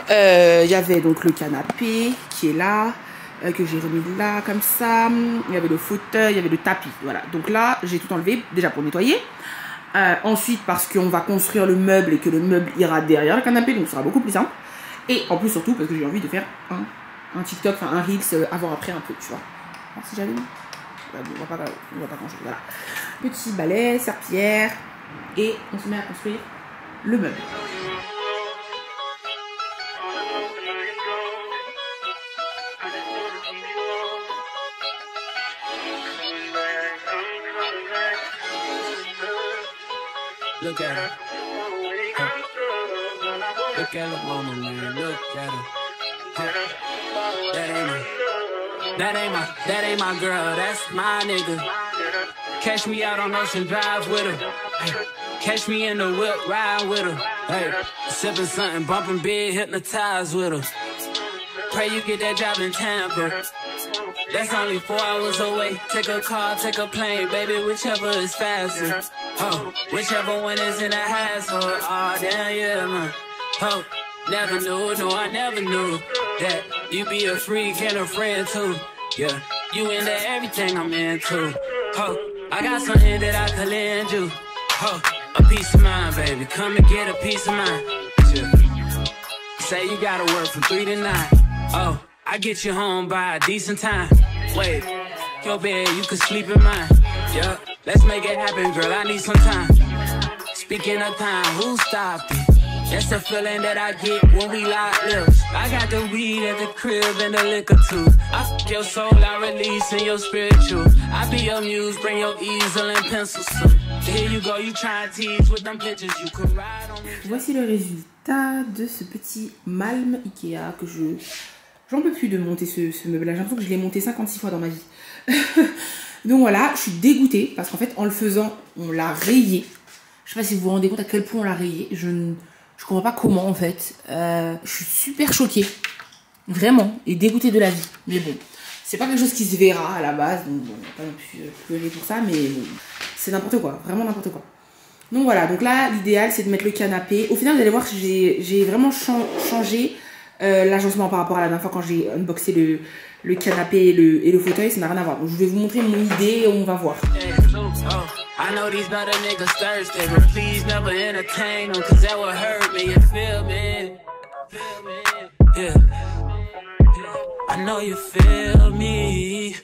Il y avait donc le canapé qui est là, que j'ai remis là, comme ça. Il y avait le fauteuil, il y avait le tapis. Voilà, donc là, j'ai tout enlevé, déjà pour nettoyer. Ensuite, parce qu'on va construire le meuble et que le meuble ira derrière le canapé, donc ce sera beaucoup plus simple. Et en plus, surtout, parce que j'ai envie de faire un TikTok, enfin un Reels avant-après un peu, tu vois. Alors, si j'allume, on voit pas grand-chose. Voilà. Petit balai, serpillière, et on se met à construire le meuble. Look at her. Look at her mama, man. Look at her. That ain't my girl. That's my nigga. Catch me out on Ocean Drive with her. Hey. Catch me in the whip, ride with her. Hey. Sipping something, bumping big, hypnotized with her. Pray you get that job in Tampa. That's only 4 hours away. Take a car, take a plane, baby, whichever is faster. Oh, whichever one is in the hassle. Oh, damn, yeah, man. Oh, never knew, no, I never knew that you be a freak and a friend too. Yeah, you into everything I'm into. Oh, I got something that I could lend you. Oh, a piece of mind, baby. Come and get a piece of mind. Yeah. Say you gotta work from 3 to 9. Oh, I get you home by a decent time. Wait, your bed, you can sleep in mine. Yeah, let's make it happen, girl, I need some time. Speaking of time, who stopped it? That's the feeling that I get when we lock lips. I got the weed at the crib and the liquor too. I fuck your soul, I release in your spiritual. I be your muse, bring your easel and pencils too. Here you go, you try and tease with them pictures. You could ride on me. Voici le résultat de ce petit Malm Ikea que j'en peux plus de monter ce meuble là. J'ai l'impression que je l'ai monté 56 fois dans ma vie. Donc voilà, je suis dégoûtée parce qu'en fait en le faisant on l'a rayé. Je sais pas si vous vous rendez compte à quel point on l'a rayé. Je comprends pas comment en fait. Je suis super choquée. Vraiment. Et dégoûtée de la vie. Mais bon. C'est pas quelque chose qui se verra à la base. Donc bon, on va pas non plus pleurer pour ça. Mais bon, c'est n'importe quoi. Vraiment n'importe quoi. Donc voilà. Donc là, l'idéal c'est de mettre le canapé. Au final, vous allez voir que j'ai vraiment changé l'agencement par rapport à la dernière fois quand j'ai unboxé le canapé et le fauteuil. Ça n'a rien à voir. Donc je vais vous montrer mon idée et on va voir. I know these better niggas thirsty, but please never entertain them, cause that would hurt me, you feel me? Yeah. I know you feel me.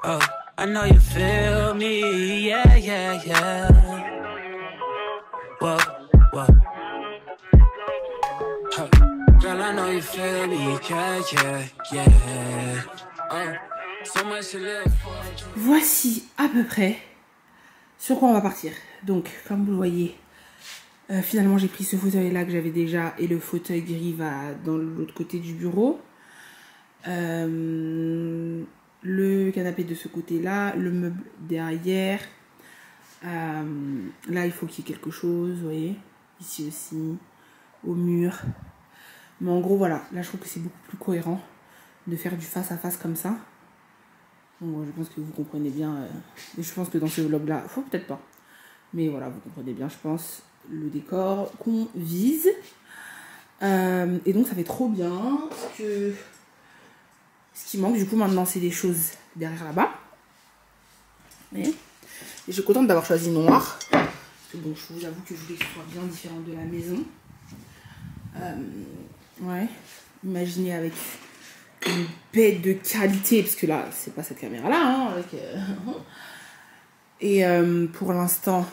Oh, I know you feel me. Yeah, yeah, yeah. Whoa, whoa. Oh, girl, I know you feel me. Yeah, yeah, yeah. Oh, so much to live for. Voici à peu près sur quoi on va partir. Donc, comme vous le voyez, finalement j'ai pris ce fauteuil là que j'avais déjà et le fauteuil gris va dans l'autre côté du bureau. Le canapé de ce côté là, le meuble derrière. Là il faut qu'il y ait quelque chose, vous voyez, ici aussi, au mur. Mais en gros voilà, là je trouve que c'est beaucoup plus cohérent de faire du face à face comme ça. Bon, je pense que vous comprenez bien, et je pense que dans ce vlog là, faut peut-être pas, mais voilà, vous comprenez bien je pense le décor qu'on vise. Et donc ça fait trop bien, que ce qui manque du coup maintenant c'est des choses derrière là-bas. Et je suis contente d'avoir choisi noir, parce que bon, je vous avoue que je voulais que ce soit bien différent de la maison. Ouais, imaginez avec une bête de qualité, parce que là c'est pas cette caméra là hein, avec, et pour l'instant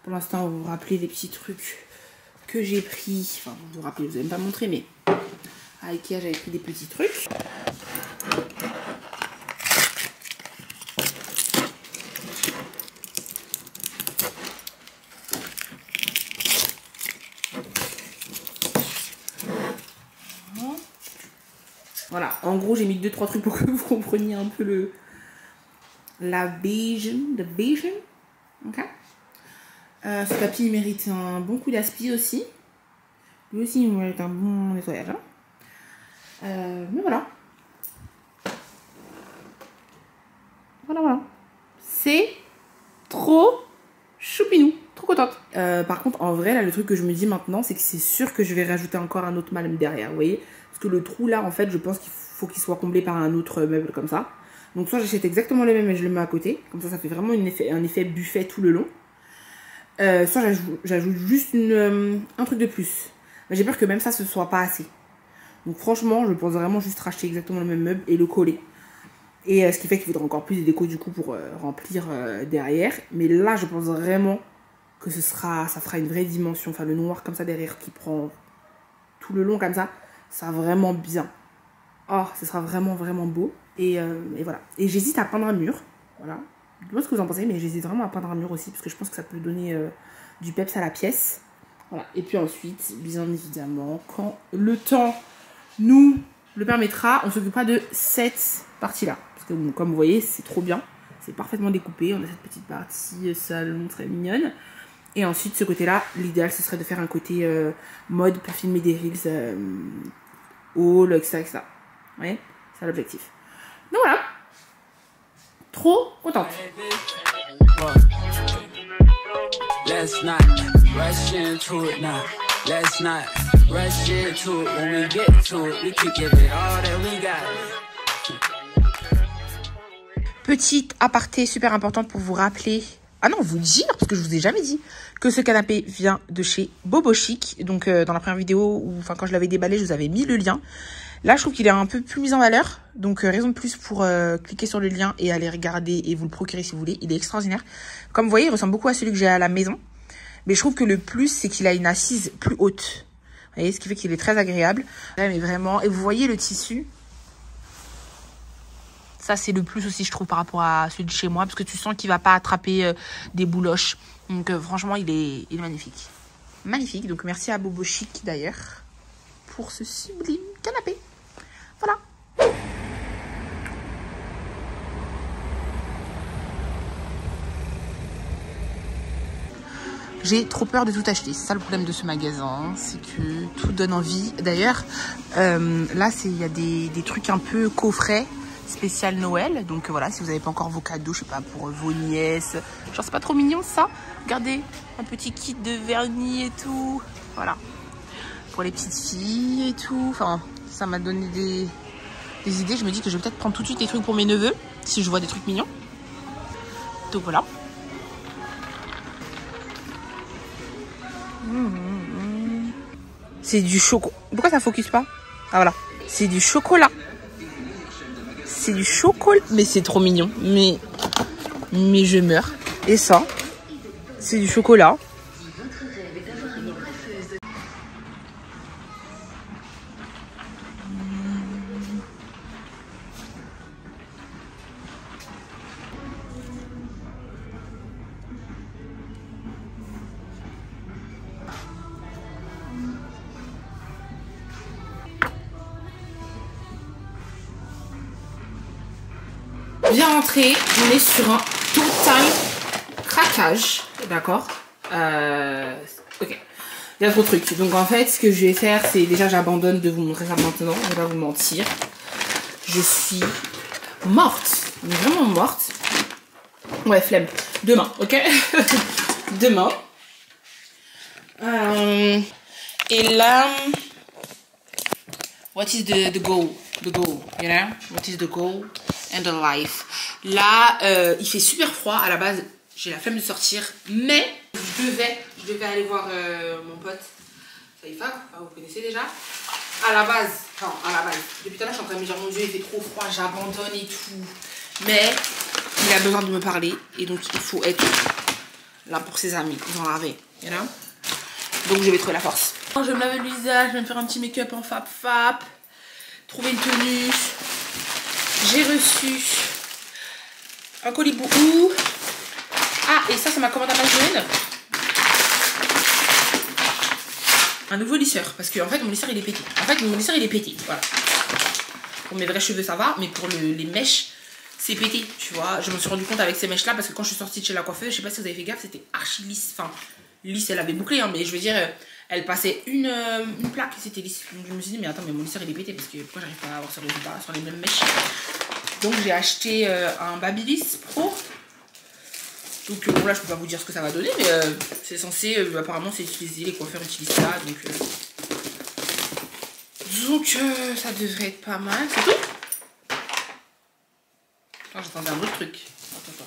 vous vous rappelez des petits trucs que j'ai pris, enfin vous vous rappelez, vous allez me pas montrer, mais à Ikea j'avais pris des petits trucs. Voilà, en gros j'ai mis 2-3 trucs pour que vous compreniez un peu la vision, ok. Ce tapis il mérite un bon coup d'aspi aussi. Lui aussi il mérite un bon nettoyage. Hein. Mais voilà. Voilà. C'est trop choupinou. Trop contente. Par contre, en vrai, là, le truc que je me dis maintenant, c'est que c'est sûr que je vais rajouter encore un autre Malm derrière, vous voyez. Parce que le trou là, en fait, je pense qu'il faut qu'il soit comblé par un autre meuble comme ça. Donc soit j'achète exactement le même et je le mets à côté. Comme ça fait vraiment un effet buffet tout le long. soit j'ajoute juste un truc de plus. Mais j'ai peur que même ça, ce soit pas assez. Donc franchement, je pense vraiment juste racheter exactement le même meuble et le coller. Et ce qui fait qu'il faudra encore plus de déco du coup pour remplir derrière. Mais là, je pense vraiment que ça fera une vraie dimension. Enfin, le noir comme ça derrière qui prend tout le long comme ça, ça sera vraiment bien. Oh, ce sera vraiment, vraiment beau. Et voilà. Et j'hésite à peindre un mur. Voilà. Dites-moi ce que vous en pensez, mais j'hésite vraiment à peindre un mur aussi parce que je pense que ça peut donner du peps à la pièce. Voilà. Et puis ensuite, bien évidemment, quand le temps nous le permettra, on s'occupera de cette partie-là. Parce que bon, comme vous voyez, c'est trop bien. C'est parfaitement découpé. On a cette petite partie salon très mignonne. Et ensuite, ce côté-là, l'idéal, ce serait de faire un côté mode pour filmer des reels haul, etc., etc. Vous voyez, c'est l'objectif. Donc voilà. Trop contente. Let's not rush into it now. Let's not rush into it. When we get to it, we can give it all that we got. Petite aparté super importante pour vous rappeler, vous dire, parce que je vous ai jamais dit, que ce canapé vient de chez Bobo Chic. Donc dans la première vidéo, quand je l'avais déballé, je vous avais mis le lien. Là, je trouve qu'il est un peu plus mis en valeur. Donc, raison de plus pour cliquer sur le lien et aller regarder et vous le procurer si vous voulez. Il est extraordinaire. Comme vous voyez, il ressemble beaucoup à celui que j'ai à la maison. Mais je trouve que le plus, c'est qu'il a une assise plus haute. Vous voyez, ce qui fait qu'il est très agréable. Mais vraiment, et vous voyez le tissu. Ça, c'est le plus aussi, je trouve, par rapport à celui de chez moi. Parce que tu sens qu'il ne va pas attraper des bouloches. Donc, franchement, il est magnifique. Magnifique. Donc, merci à Bobo Chic, d'ailleurs, pour ce sublime canapé. Voilà. J'ai trop peur de tout acheter. C'est ça le problème de ce magasin. C'est que tout donne envie. D'ailleurs, là, il y a des trucs un peu coffrets spécial Noël. Donc voilà, si vous n'avez pas encore vos cadeaux, je sais pas, pour vos nièces. Genre, c'est pas trop mignon ça. Regardez, un petit kit de vernis et tout. Voilà. Pour les petites filles et tout. Enfin, ça m'a donné des idées. Je me dis que je vais peut-être prendre tout de suite des trucs pour mes neveux, si je vois des trucs mignons. Donc voilà. C'est du chocolat. Pourquoi ça focus pas? Ah voilà. C'est du chocolat. C'est du chocolat. Mais c'est trop mignon. Mais je meurs. Et ça, c'est du chocolat. Bien rentré, on est sur un total craquage, d'accord. Ok, il y a trop de trucs. Donc en fait, ce que je vais faire, c'est déjà j'abandonne de vous montrer ça maintenant. Je vais pas vous mentir. Je suis morte, mais vraiment morte. Ouais, flemme. Demain, ok. Demain. Et là, what is the goal? The goal, you know? What is the goal and the life? Là, il fait super froid. À la base, j'ai la flemme de sortir, mais je devais aller voir mon pote Saïfa, vous connaissez déjà. À la base, depuis tout à l'heure, je suis en train de me dire, mon Dieu, il fait trop froid, j'abandonne et tout. Mais il a besoin de me parler, et donc il faut être là pour ses amis, ils ont lavé, you know? Donc je vais trouver la force. Je vais me laver le visage, je vais me faire un petit make-up en fap, trouver une tenue. J'ai reçu un colis Bouhou. Ah, et ça, c'est ma commande Amazon. Un nouveau lisseur. Parce que, en fait, mon lisseur, il est pété. Voilà. Pour mes vrais cheveux, ça va. Mais pour les mèches, c'est pété. Tu vois, je me suis rendu compte avec ces mèches-là. Parce que quand je suis sortie de chez la coiffeuse, je sais pas si vous avez fait gaffe, c'était archi lisse. Enfin, lisse, elle avait bouclé. Hein, mais je veux dire, elle passait une plaque et c'était lisse. Donc, je me suis dit, mais attends, mais mon lisseur, il est pété. Parce que pourquoi j'arrive pas à avoir ce résultat sur les mêmes mèches? Donc j'ai acheté un Babyliss Pro. Donc bon, là je peux pas vous dire ce que ça va donner, mais c'est censé, apparemment c'est utilisé, les coiffeurs utilisent ça. Donc ça devrait être pas mal. C'est tout. J'attendais un autre truc. Attends.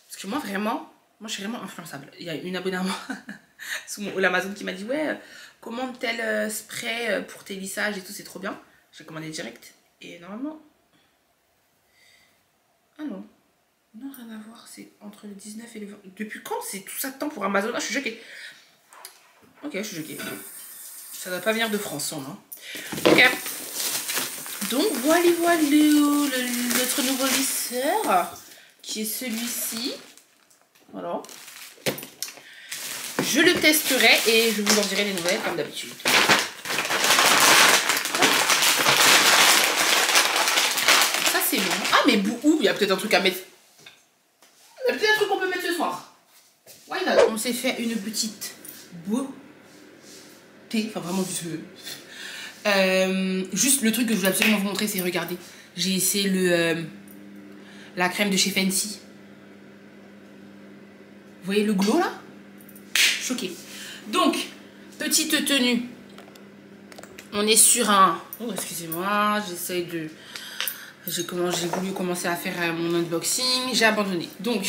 Parce que moi vraiment, Moi, je suis vraiment influençable. Il y a une abonnée à moi sous mon Amazon qui m'a dit ouais, commande tel spray pour tes lissages et tout, c'est trop bien. J'ai commandé direct et normalement... Ah non. Non, rien à voir. C'est entre le 19 et le 20. Depuis quand c'est tout ça de temps pour Amazon? Ah, je suis choquée. Ok, je suis choquée. Ça doit pas venir de France, non? Ok. Donc voilà, notre nouveau lisseur qui est celui-ci. Voilà. Je le testerai et je vous en dirai les nouvelles comme d'habitude. Ça c'est bon. Ah mais bouhou, il y a peut-être un truc à mettre. Il y a peut-être un truc qu'on peut mettre ce soir. Why not? On s'est fait une petite beauté. Enfin vraiment du feu. Juste le truc que je voulais absolument vous montrer, c'est regardez. J'ai essayé la crème de chez Fancy. Vous voyez le glow là? Choqué. Donc, petite tenue. On est sur un... Oh, excusez-moi, j'essaye de... J'ai voulu commencer à faire mon unboxing. J'ai abandonné. Donc,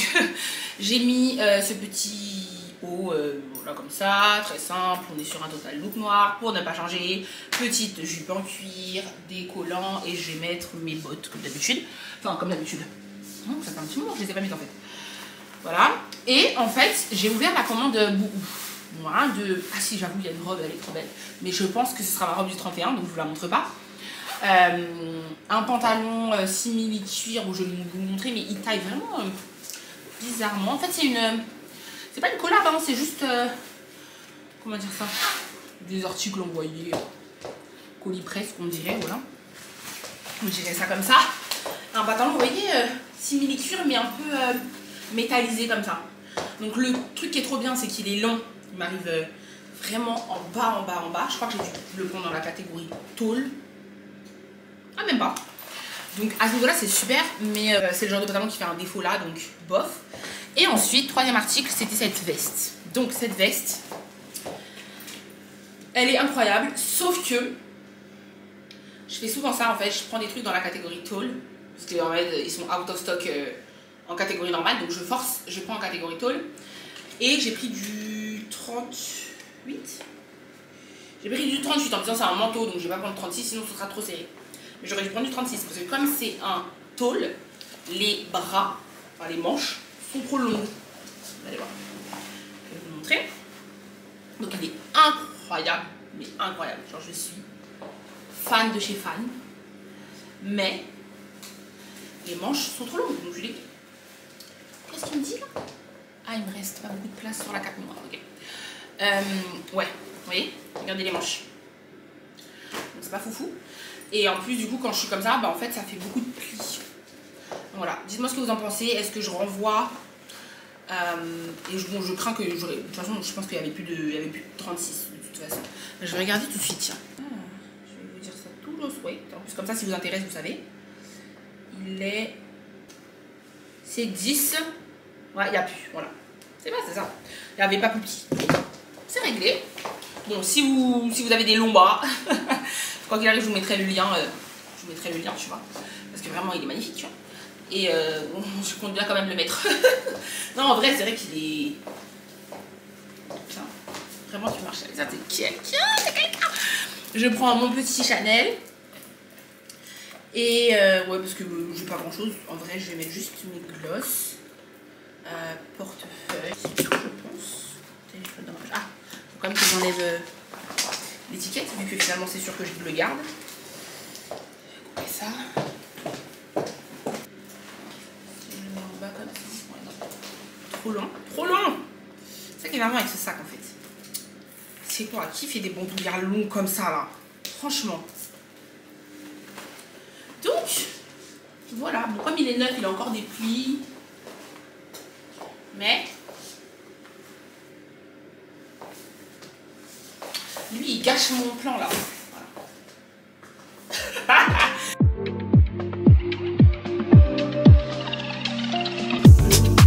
j'ai mis ce petit haut, voilà, comme ça. Très simple. On est sur un total look noir pour ne pas changer. Petite jupe en cuir, des collants. Et je vais mettre mes bottes comme d'habitude. Enfin, comme d'habitude. Ça fait un petit moment que je les ai pas mises en fait. Voilà. Et en fait, j'ai ouvert la commande voilà, de... Ah si, j'avoue, il y a une robe, elle est trop belle. Mais je pense que ce sera ma robe du 31, donc je vous la montre pas. Un pantalon simili cuir où je vais vous montrer, mais il taille vraiment bizarrement. En fait, c'est une... C'est pas une collab, hein, c'est juste... comment dire ça? Des articles envoyés. Colis presse, qu'on dirait, voilà. On dirait ça comme ça. Un pantalon, vous voyez, simili cuir, mais un peu... métallisé comme ça. Donc le truc qui est trop bien, c'est qu'il est long. Il m'arrive vraiment en bas. Je crois que j'ai dû le prendre dans la catégorie tôle. Ah, même pas. Donc à ce niveau là c'est super, mais c'est le genre de pantalon qui fait un défaut là, donc bof. Et ensuite, troisième article, c'était cette veste. Donc cette veste, elle est incroyable, sauf que je fais souvent ça en fait, je prends des trucs dans la catégorie tôle, parce qu'en fait ils sont out of stock en catégorie normale, donc je force, je prends en catégorie tôle. Et j'ai pris du 38. J'ai pris du 38 en disant c'est un manteau, donc je vais pas prendre 36, sinon ce sera trop serré. Mais j'aurais dû prendre du 36, parce que comme c'est un tôle, les bras, enfin les manches, sont trop longues. Vous allez voir. Je vais vous montrer. Donc il est incroyable, mais incroyable. Genre je suis fan de chez fan. Mais les manches sont trop longues, donc je l'ai. Qu'est-ce qu'il me dit là? Ah, il me reste pas beaucoup de place sur la 4 mois. Ok. Ouais, vous voyez? Regardez les manches. Donc c'est pas foufou. Et en plus, du coup, quand je suis comme ça, bah en fait, ça fait beaucoup de plis. Donc, voilà. Dites-moi ce que vous en pensez. Est-ce que je renvoie? Et bon, je crains que... De toute façon, je pense qu'il n'y avait plus de 36 de toute façon. Je vais regarder tout de suite, tiens. Je vais vous dire ça tout le souhait. En plus, comme ça, si vous intéresse, vous savez. Il est... C'est 10. Ouais, il n'y a plus. Voilà. C'est vrai, c'est ça. Il n'y avait pas plus petit. C'est réglé. Bon, si vous avez des longs bras, quoi qu'il arrive, je vous mettrai le lien. Tu vois. Parce que vraiment, il est magnifique, tu vois. Et je compte bien quand même le mettre. Non, en vrai, c'est vrai qu'il est... Putain, vraiment, tu marches avec ça. T'es quelqu'un. Je prends mon petit Chanel. Et ouais, parce que j'ai pas grand chose. En vrai, je vais mettre juste mes glosses. Portefeuille, je pense. Téléphone dans ma poche. Ah, faut quand même que j'enlève l'étiquette, vu que finalement c'est sûr que je le garde. Je vais couper ça. Je le mets en bas comme ça. Ouais, non. Trop long. Trop long! C'est ça qui est marrant avec ce sac en fait. C'est quoi? Qui fait des bandoulières longs comme ça là? Franchement. Donc, voilà. Bon, comme il est neuf, il a encore des plis. Mais lui, il gâche mon plan là. Voilà.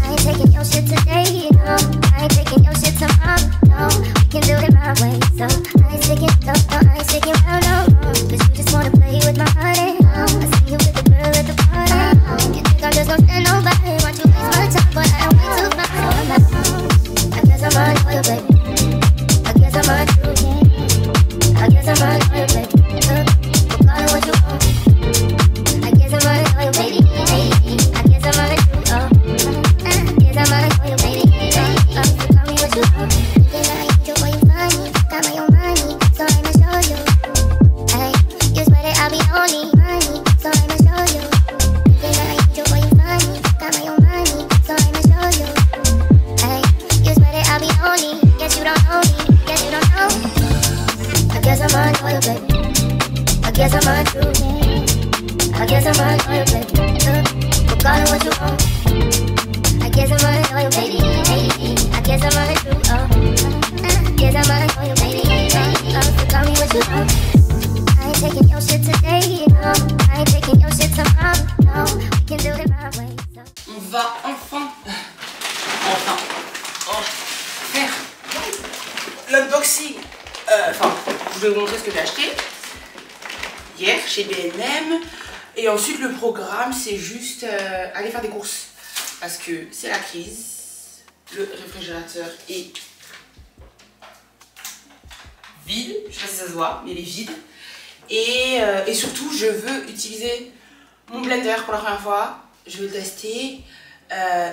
I ain't taking your shit today, no. I ain't taking your shit tomorrow, no. We can do it my way, so I ain't sticking, no, I ain't sticking around, no. Cause you just wanna play with my heart, no. I see you with the girl at the party, no. You think I'm just gonna stand nobody, want you waste my time, but I don't wait too much. on loyal, baby. I guess I'm on too. I guess I'm on loyal, baby. Go call it what you want. I guess I'm on loyal, baby. I guess I'm on too. I guess I'm on loyal, baby. So call me what you want. I ain't taking your shit today, no. I ain't taking your shit tomorrow, no. We can do it my way. So. On va enfin faire l'unboxing. Enfin, je vais vous montrer ce que j'ai acheté hier chez B&M. Et ensuite le programme c'est juste aller faire des courses. Parce que c'est la crise. Le réfrigérateur est vide. Je sais pas si ça se voit, mais il est vide. Et surtout je veux utiliser mon blender pour la première fois. Je veux le tester.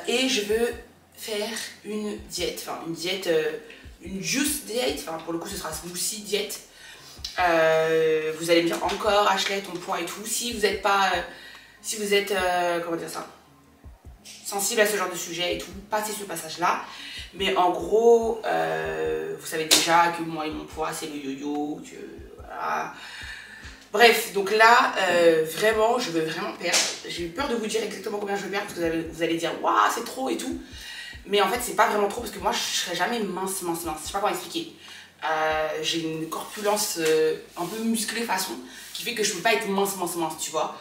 Et je veux faire une diète. Enfin une diète, une juice diète. Enfin pour le coup ce sera smoothie diète. Vous allez me dire encore Ashley ton poids et tout. Si vous êtes pas, si vous êtes comment dire ça, sensible à ce genre de sujet et tout, passez ce passage là. Mais en gros vous savez déjà que moi et mon poids c'est le yo-yo, que voilà. Bref, donc là vraiment je veux vraiment perdre. J'ai eu peur de vous dire exactement combien je veux perdre parce que vous allez dire waouh c'est trop et tout. Mais en fait c'est pas vraiment trop parce que moi je serai jamais mince. Je sais pas comment expliquer. J'ai une corpulence un peu musclée façon qui fait que je peux pas être mince tu vois.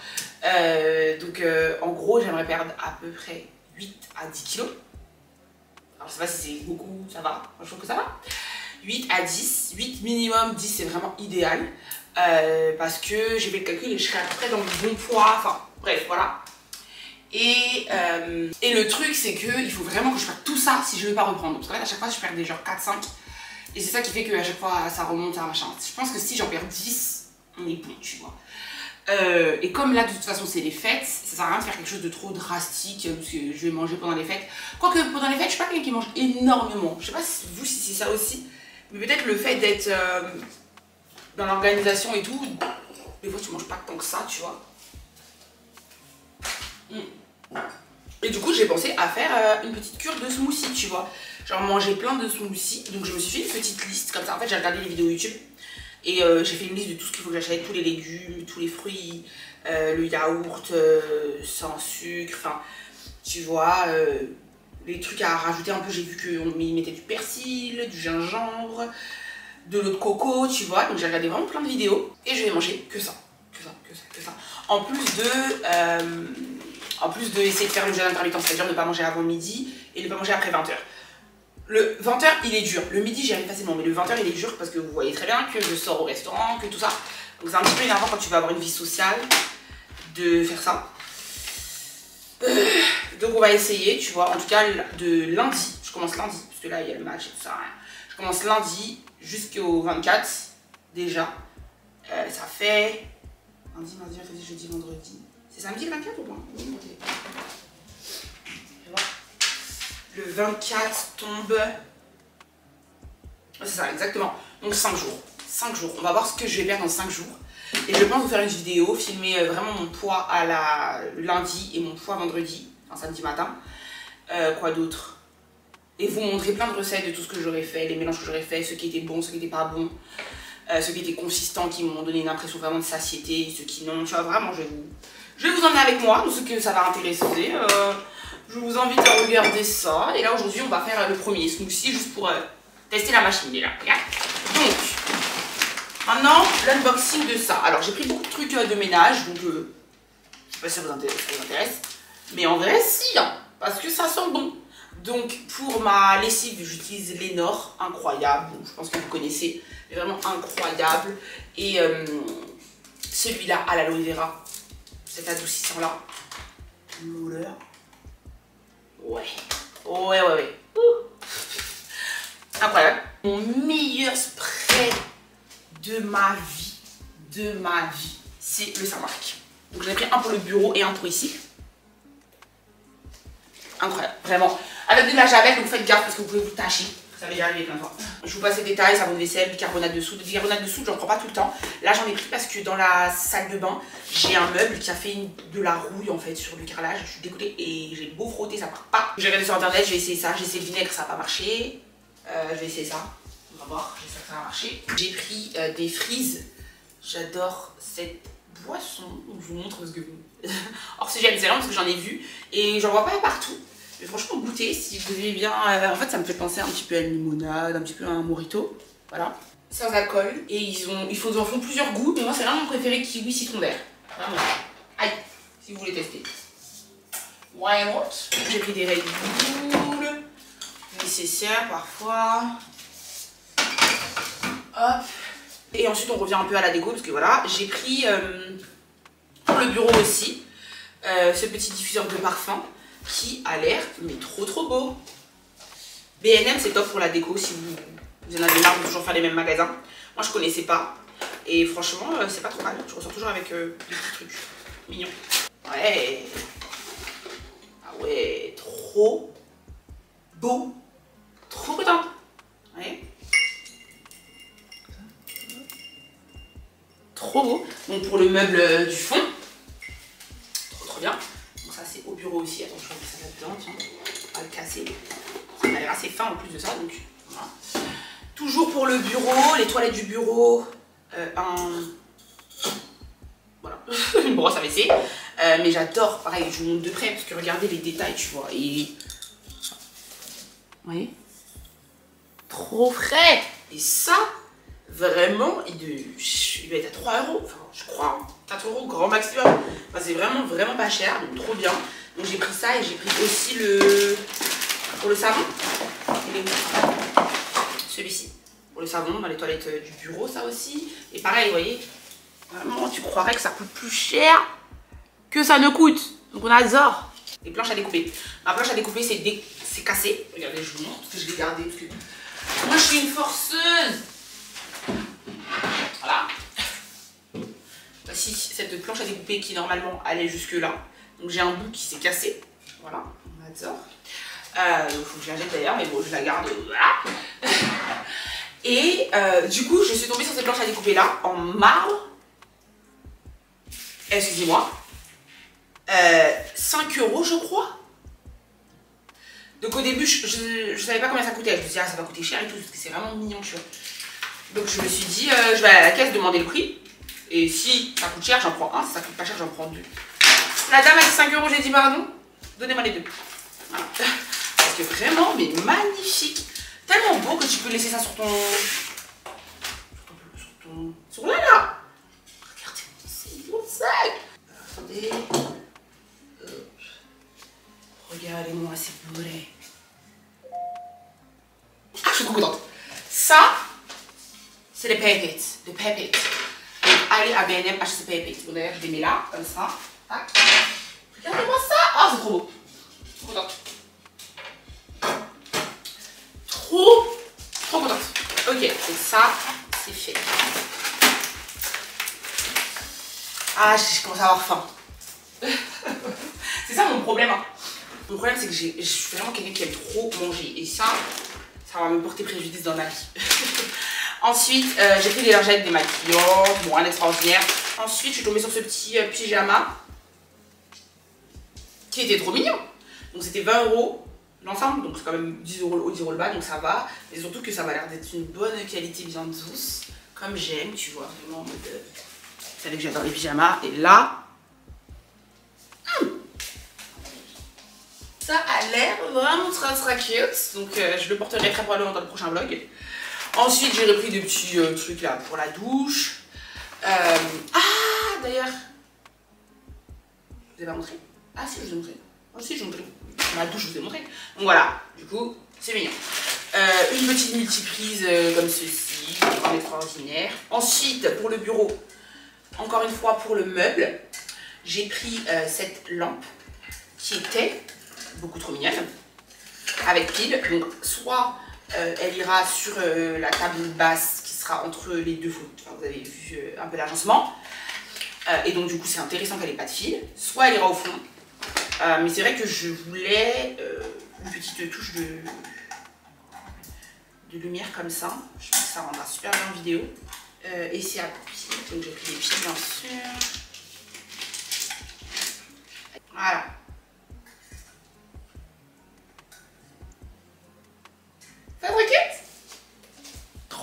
Donc en gros j'aimerais perdre à peu près 8 à 10 kilos. Alors je sais pas si c'est beaucoup, ça va, je trouve que ça va. 8 à 10, 8 minimum, 10 c'est vraiment idéal. Parce que j'ai fait le calcul et je serai à peu près dans le bon poids, enfin bref voilà. Et le truc c'est que il faut vraiment que je perde tout ça si je veux pas reprendre. Parce qu'en fait à chaque fois je perds des genre 4-5. Et c'est ça qui fait qu'à chaque fois ça remonte à machin. Je pense que si j'en perds 10, on est bon, tu vois. Et comme là de toute façon c'est les fêtes, ça sert à rien de faire quelque chose de trop drastique parce que je vais manger pendant les fêtes. Quoique pendant les fêtes, je suis pas quelqu'un qui mange énormément. Je sais pas si vous si c'est ça aussi, mais peut-être le fait d'être dans l'organisation et tout, des fois tu manges pas tant que ça, tu vois. Et du coup j'ai pensé à faire une petite cure de smoothie, tu vois. Genre manger plein de smoothies. Donc je me suis fait une petite liste comme ça. En fait j'ai regardé les vidéos YouTube et j'ai fait une liste de tout ce qu'il faut que j'achète, tous les légumes, tous les fruits, le yaourt sans sucre, enfin tu vois, les trucs à rajouter un peu. J'ai vu qu'on y mettait du persil, du gingembre, de l'eau de coco, tu vois. Donc j'ai regardé vraiment plein de vidéos et je vais manger que ça. En plus de essayer de faire le jeûne intermittent, c'est-à-dire ne pas manger avant midi et ne pas manger après 20h. Le 20h il est dur, le midi j'y arrive facilement, mais le 20h il est dur parce que vous voyez très bien que je sors au restaurant, que tout ça. Donc c'est un petit peu énervant quand tu vas avoir une vie sociale de faire ça. Donc on va essayer, tu vois, en tout cas de lundi, je commence lundi, parce que là il y a le match et tout ça. Je commence lundi jusqu'au 24 déjà. Ça fait lundi, mardi, mercredi, jeudi, vendredi. C'est samedi le 24 ou pas? Le 24 tombe. C'est ça, exactement. Donc 5 jours. 5 jours. On va voir ce que je vais perdre dans 5 jours. Et je pense vous faire une vidéo, filmer vraiment mon poids à le lundi et mon poids vendredi, enfin samedi matin. Quoi d'autre? Et vous montrer plein de recettes de tout ce que j'aurais fait, les mélanges que j'aurais fait, ceux qui étaient bons, ceux qui n'étaient pas bons, ceux qui étaient consistants, qui m'ont donné une impression vraiment de satiété, ceux qui non. Tu vois, vraiment, je vais vous emmener avec moi, donc ceux que ça va intéresser. Je vous invite à regarder ça. Et là, aujourd'hui, on va faire le premier smoothie juste pour tester la machine. Là. Donc, maintenant, l'unboxing de ça. Alors, j'ai pris beaucoup de trucs de ménage, donc je sais pas si ça vous intéresse. Mais en vrai, si, hein, parce que ça sent bon. Donc, pour ma lessive, j'utilise Lénore, incroyable. Donc, je pense que vous connaissez, mais vraiment incroyable. Et celui-là à l'aloe vera, cet adoucissant-là, l'odeur. Ouais. Incroyable. Mon meilleur spray de ma vie, c'est le Saint-Marc. Donc j'en ai pris un pour le bureau et un pour ici. Incroyable, vraiment. Avec de la javel, donc faites gaffe parce que vous pouvez vous tâcher. Ça m'est déjà arrivé plein de fois. Je vous passe les détails, savon de vaisselle, bicarbonate de soude. Le bicarbonate de soude, j'en prends pas tout le temps. Là, j'en ai pris parce que dans la salle de bain, j'ai un meuble qui a fait de la rouille en fait sur le carrelage. Je suis dégoûtée et j'ai beau frotter, ça part pas. J'ai regardé sur internet, j'ai essayé ça, j'ai essayé le vinaigre, ça n'a pas marché. Je vais essayer ça. On va voir, j'espère que ça va marcher. J'ai pris des frises. J'adore cette boisson. Je vous montre parce que hors sujet, c'est parce que j'en ai vu et j'en vois pas partout. Mais franchement, goûtez si vous aimez bien. En fait, ça me fait penser un petit peu à une limonade, un petit peu à un mojito. Voilà. Sans alcool. Et ils en font plusieurs goûts. Mais moi, c'est vraiment mon préféré, kiwi citron vert. Vraiment. Aïe, si vous voulez tester. Why not? J'ai pris des Red Bull. Nécessaire parfois. Hop. Et ensuite, on revient un peu à la déco parce que voilà, j'ai pris pour le bureau aussi ce petit diffuseur de parfum qui a l'air mais trop beau. B&M, c'est top pour la déco si vous en avez marre de toujours faire les mêmes magasins. Moi, je connaissais pas et franchement, c'est pas trop mal. Je ressors toujours avec des petits trucs mignons. Ouais. Ah ouais, trop beau. Trop contente. Ouais. Trop beau. Donc pour le meuble du fond, trop bien. Donc ça c'est au bureau aussi. Attends, je vais mettre ça là-dedans, tiens. On va le casser. Ça a l'air assez fin en plus de ça, donc voilà. Toujours pour le bureau, les toilettes du bureau, voilà, une brosse à WC. Mais j'adore, pareil, je vous montre de près parce que regardez les détails, tu vois. Et vous voyez, trop frais. Et ça, vraiment, il doit être à 3 €, enfin, je crois, 4 € grand maximum. Enfin, c'est vraiment pas cher, donc trop bien. Donc j'ai pris ça et j'ai pris aussi pour le savon. Celui-ci. Pour le savon dans les toilettes du bureau, ça aussi. Et pareil, vous voyez, vraiment, tu croirais que ça coûte plus cher que ça ne coûte. Donc on adore. Les planches à découper. Ma planche à découper, c'est cassé. Regardez, je vous montre parce que je l'ai gardé. Parce que moi, je suis une forceuse. Voilà. Voici cette planche à découper qui normalement allait jusque là. Donc j'ai un bout qui s'est cassé. Voilà, on adore. Il faut que je la jette d'ailleurs, mais bon, je la garde. Voilà. Et du coup, je suis tombée sur cette planche à découper là, en marbre. Excusez-moi. 5 € je crois. Donc au début, je savais pas combien ça coûtait. Je me suis dit, ah, ça va coûter cher et tout, parce que c'est vraiment mignon, tu vois. Donc je me suis dit, je vais aller à la caisse demander le prix. Et si ça coûte cher, j'en prends un. Si ça coûte pas cher, j'en prends 2. La dame a dit 5 €, j'ai dit pardon. Donnez-moi les 2. Voilà. Parce que vraiment, mais magnifique. Tellement beau que tu peux laisser ça sur ton... Sur là, là. Regardez, c'est mon sac. Attendez. Regardez-moi, c'est bourré. Ah, je suis trop contente. Ça, c'est les pépites. Les pépites. Donc, allez à B&M, achetez ces pépites. Bon, d'ailleurs, je les mets là, comme ça. Tac. Regardez-moi ça. Ah, c'est trop beau. Trop contente. Trop contente. Ok, donc ça, c'est fait. Ah, je commence à avoir faim. C'est ça mon problème. Hein. Mon problème, c'est que je suis vraiment quelqu'un qui aime trop manger. Et ça va me porter préjudice dans ma vie. Ensuite, j'ai pris des lingettes démaquillantes. Bon, rien d'extraordinaire. Ensuite, je suis tombée sur ce petit pyjama qui était trop mignon. Donc, c'était 20 € l'ensemble. Donc, c'est quand même 10 € le haut, 10 € le bas. Donc, ça va. Et surtout que ça m'a l'air d'être une bonne qualité bien douce. Comme j'aime, tu vois. Vraiment en mode... Vous savez que j'adore les pyjamas. Et là... Ça a l'air vraiment très cute. Donc je le porterai très probablement dans le prochain vlog. Ensuite j'ai repris des petits trucs là pour la douche. Ah d'ailleurs, je vous ai pas montré. Ah si, je vous ai montré. Ah si, je vous ai montré. Ma douche, je vous ai montré. Donc voilà, du coup c'est mignon. Une petite multiprise comme ceci, vraiment extraordinaire. Ensuite pour le bureau, encore une fois pour le meuble, j'ai pris cette lampe qui était beaucoup trop mignonne, avec pile. Donc soit elle ira sur la table basse qui sera entre les deux fauteuils, enfin, vous avez vu un peu l'agencement, et donc du coup c'est intéressant qu'elle n'ait pas de fil. Soit elle ira au fond, mais c'est vrai que je voulais une petite touche de lumière comme ça. Je pense que ça rendra super bien en vidéo. Et c'est à pile, donc j'ai pris les piles bien sûr. Voilà.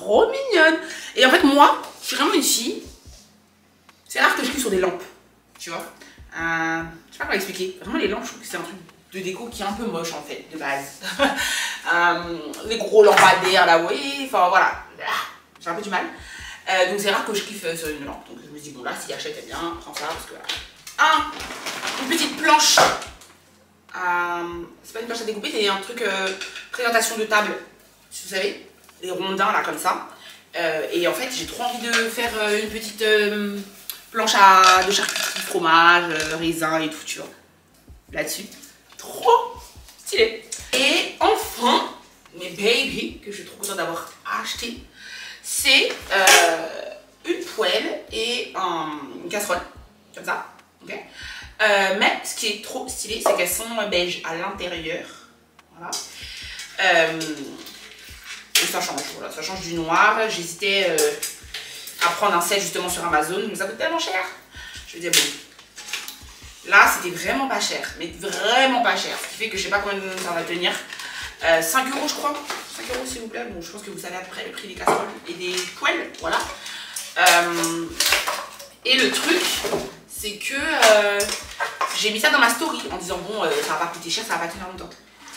trop mignonne. Et en fait, moi, je suis vraiment une fille. C'est rare que je clique sur des lampes, tu vois. Je sais pas comment expliquer. Vraiment, les lampes, je trouve que c'est un truc de déco qui est un peu moche en fait, de base. Les gros lampadaires là, oui, enfin voilà. J'ai un peu du mal. Donc c'est rare que je kiffe sur une lampe. Donc je me dis, bon là, si j'achète, eh bien, prends ça parce que voilà. Une petite planche. C'est pas une planche à découper, c'est un truc présentation de table. Vous savez, les rondins là comme ça. Et en fait, j'ai trop envie de faire une petite planche de charcuterie, fromage, raisin et tout, tu vois. Là-dessus. Trop stylé. Et enfin, mes baby, que je suis trop contente d'avoir acheté, c'est une poêle et une casserole, comme ça, ok. Mais ce qui est trop stylé, c'est qu'elles sont beige à l'intérieur, voilà. Et ça change, voilà, ça change du noir. J'hésitais à prendre un set justement sur Amazon, mais ça coûte tellement cher. Je me disais bon. Là, c'était vraiment pas cher, mais vraiment pas cher. Ce qui fait que je sais pas combien ça va tenir. 5 € je crois. 5 € s'il vous plaît. Bon, je pense que vous savez à peu près le prix des casseroles et des poêles. Voilà. Et le truc, c'est que j'ai mis ça dans ma story en disant bon, ça va pas coûter cher, ça va pas tenir longtemps.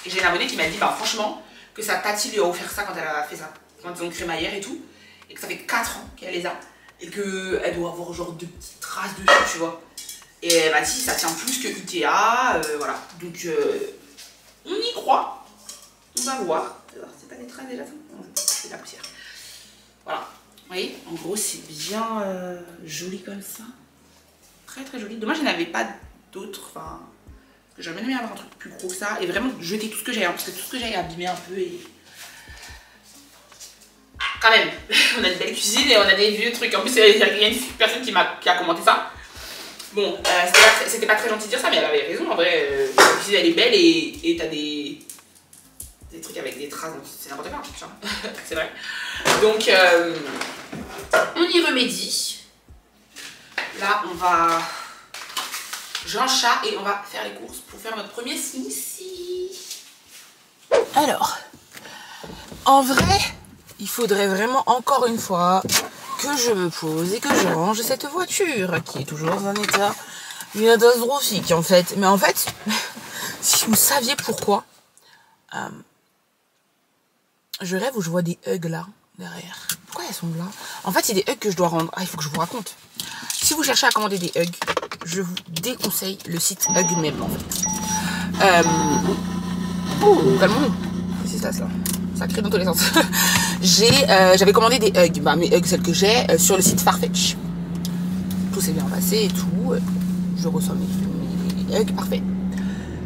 Et j'ai une abonnée qui m'a dit bah franchement, que sa tati lui a offert ça quand elle a fait ça. Quand ils ont crémaillère et tout. Et que ça fait 4 ans qu'elle les a. Et qu'elle doit avoir genre 2 petites traces dessus, tu vois. Et elle m'a dit ça tient plus que Ikea, voilà. Donc on y croit. On va voir. C'est pas des traces déjà ça? C'est de la poussière. Voilà. Vous voyez, en gros c'est bien joli comme ça. Très très joli. Dommage je n'avais pas d'autres. Enfin, j'aurais bien aimé avoir un truc plus gros que ça. Et vraiment jeter tout ce que j'ai. Hein, parce que tout ce que j'ai est abîmé un peu et... Quand même, on a une belle cuisine et on a des vieux trucs. En plus, il y a une personne qui a commenté ça. Bon, c'était pas très gentil de dire ça, mais elle avait raison. En vrai, la cuisine elle est belle et t'as des trucs avec des traces, c'est n'importe quoi, tu vois. C'est vrai. Donc, on y remédie. Là, on va... Jean-Chat et on va faire les courses pour faire notre premier smoothie. Alors, en vrai, il faudrait vraiment encore une fois que je me pose et que je range cette voiture qui est toujours dans un état catastrophique en fait. Mais en fait, si vous saviez pourquoi, je rêve où je vois des hugs là, derrière. Pourquoi elles sont là? En fait, c'est des hugs que je dois rendre. Ah, il faut que je vous raconte. Si vous cherchez à commander des hugs, je vous déconseille le site Hugmem en fait. Oh, calmons-nous. Qu'est-ce qui se passe là? Ça crie dans tous les sens. J'avais commandé des hugs, mes hugs, celles que j'ai, sur le site Farfetch. Tout s'est bien passé et tout. Je reçois mes hugs, parfait.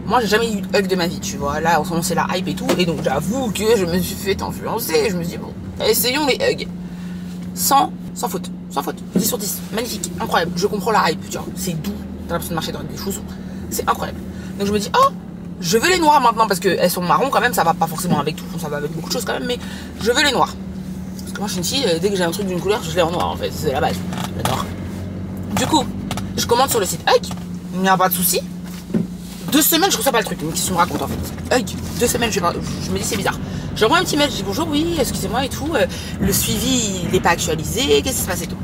Moi, j'ai jamais eu de hug de ma vie, tu vois. Là, en ce moment, c'est la hype et tout. Et donc, j'avoue que je me suis fait influencer. Je me suis dit, bon, essayons les hugs. Sans faute. Sans faute. 10 sur 10. Magnifique. Incroyable. Je comprends la hype, tu vois. C'est doux. T'as l'impression de marcher dans des chaussons. C'est incroyable. Donc, je me dis, oh, je veux les noirs maintenant parce qu'elles sont marron quand même. Ça va pas forcément avec tout. Ça va avec beaucoup de choses quand même. Mais je veux les noirs. Parce que moi, je suis une fille. Dès que j'ai un truc d'une couleur, je l'ai en noir en fait. C'est la base. J'adore. Du coup, je commande sur le site Hug. Il n'y a pas de souci. 2 semaines, je reçois pas le truc. Qu'est-ce qu'on me raconte en fait? Hug, 2 semaines, je me dis c'est bizarre. J'envoie un petit mail, je dis bonjour, oui, excusez-moi et tout. Le suivi, il n'est pas actualisé. Qu'est-ce qui se passe et tout?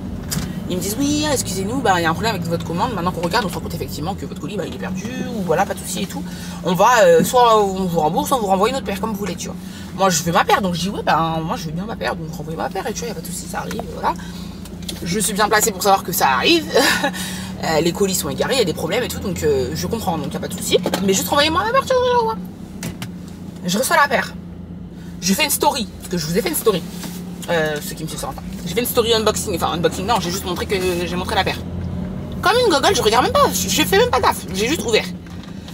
Ils me disent oui, excusez-nous, il y a un problème avec votre commande. Maintenant qu'on regarde, on se rend compte effectivement que votre colis, il est perdu ou voilà, pas de souci et tout. On va soit on vous rembourse, soit on vous renvoie une autre paire comme vous voulez, tu vois. Moi, je veux ma paire, donc je dis ouais, moi je veux bien ma paire, donc renvoyez ma paire et tu vois, il n'y a pas de souci, ça arrive, voilà. Je suis bien placée pour savoir que ça arrive. Les colis sont égarés, il y a des problèmes et tout, donc je comprends, donc il n'y a pas de souci. Mais juste renvoyez-moi la paire, je reçois la paire. Je fais une story, parce que je vous ai fait une story. Ceux qui me suivent sur Insta. J'ai fait une story unboxing, enfin unboxing, non, j'ai juste montré que j'ai montré la paire. Comme une gogole, je regarde même pas, je fais même pas gaffe, j'ai juste ouvert.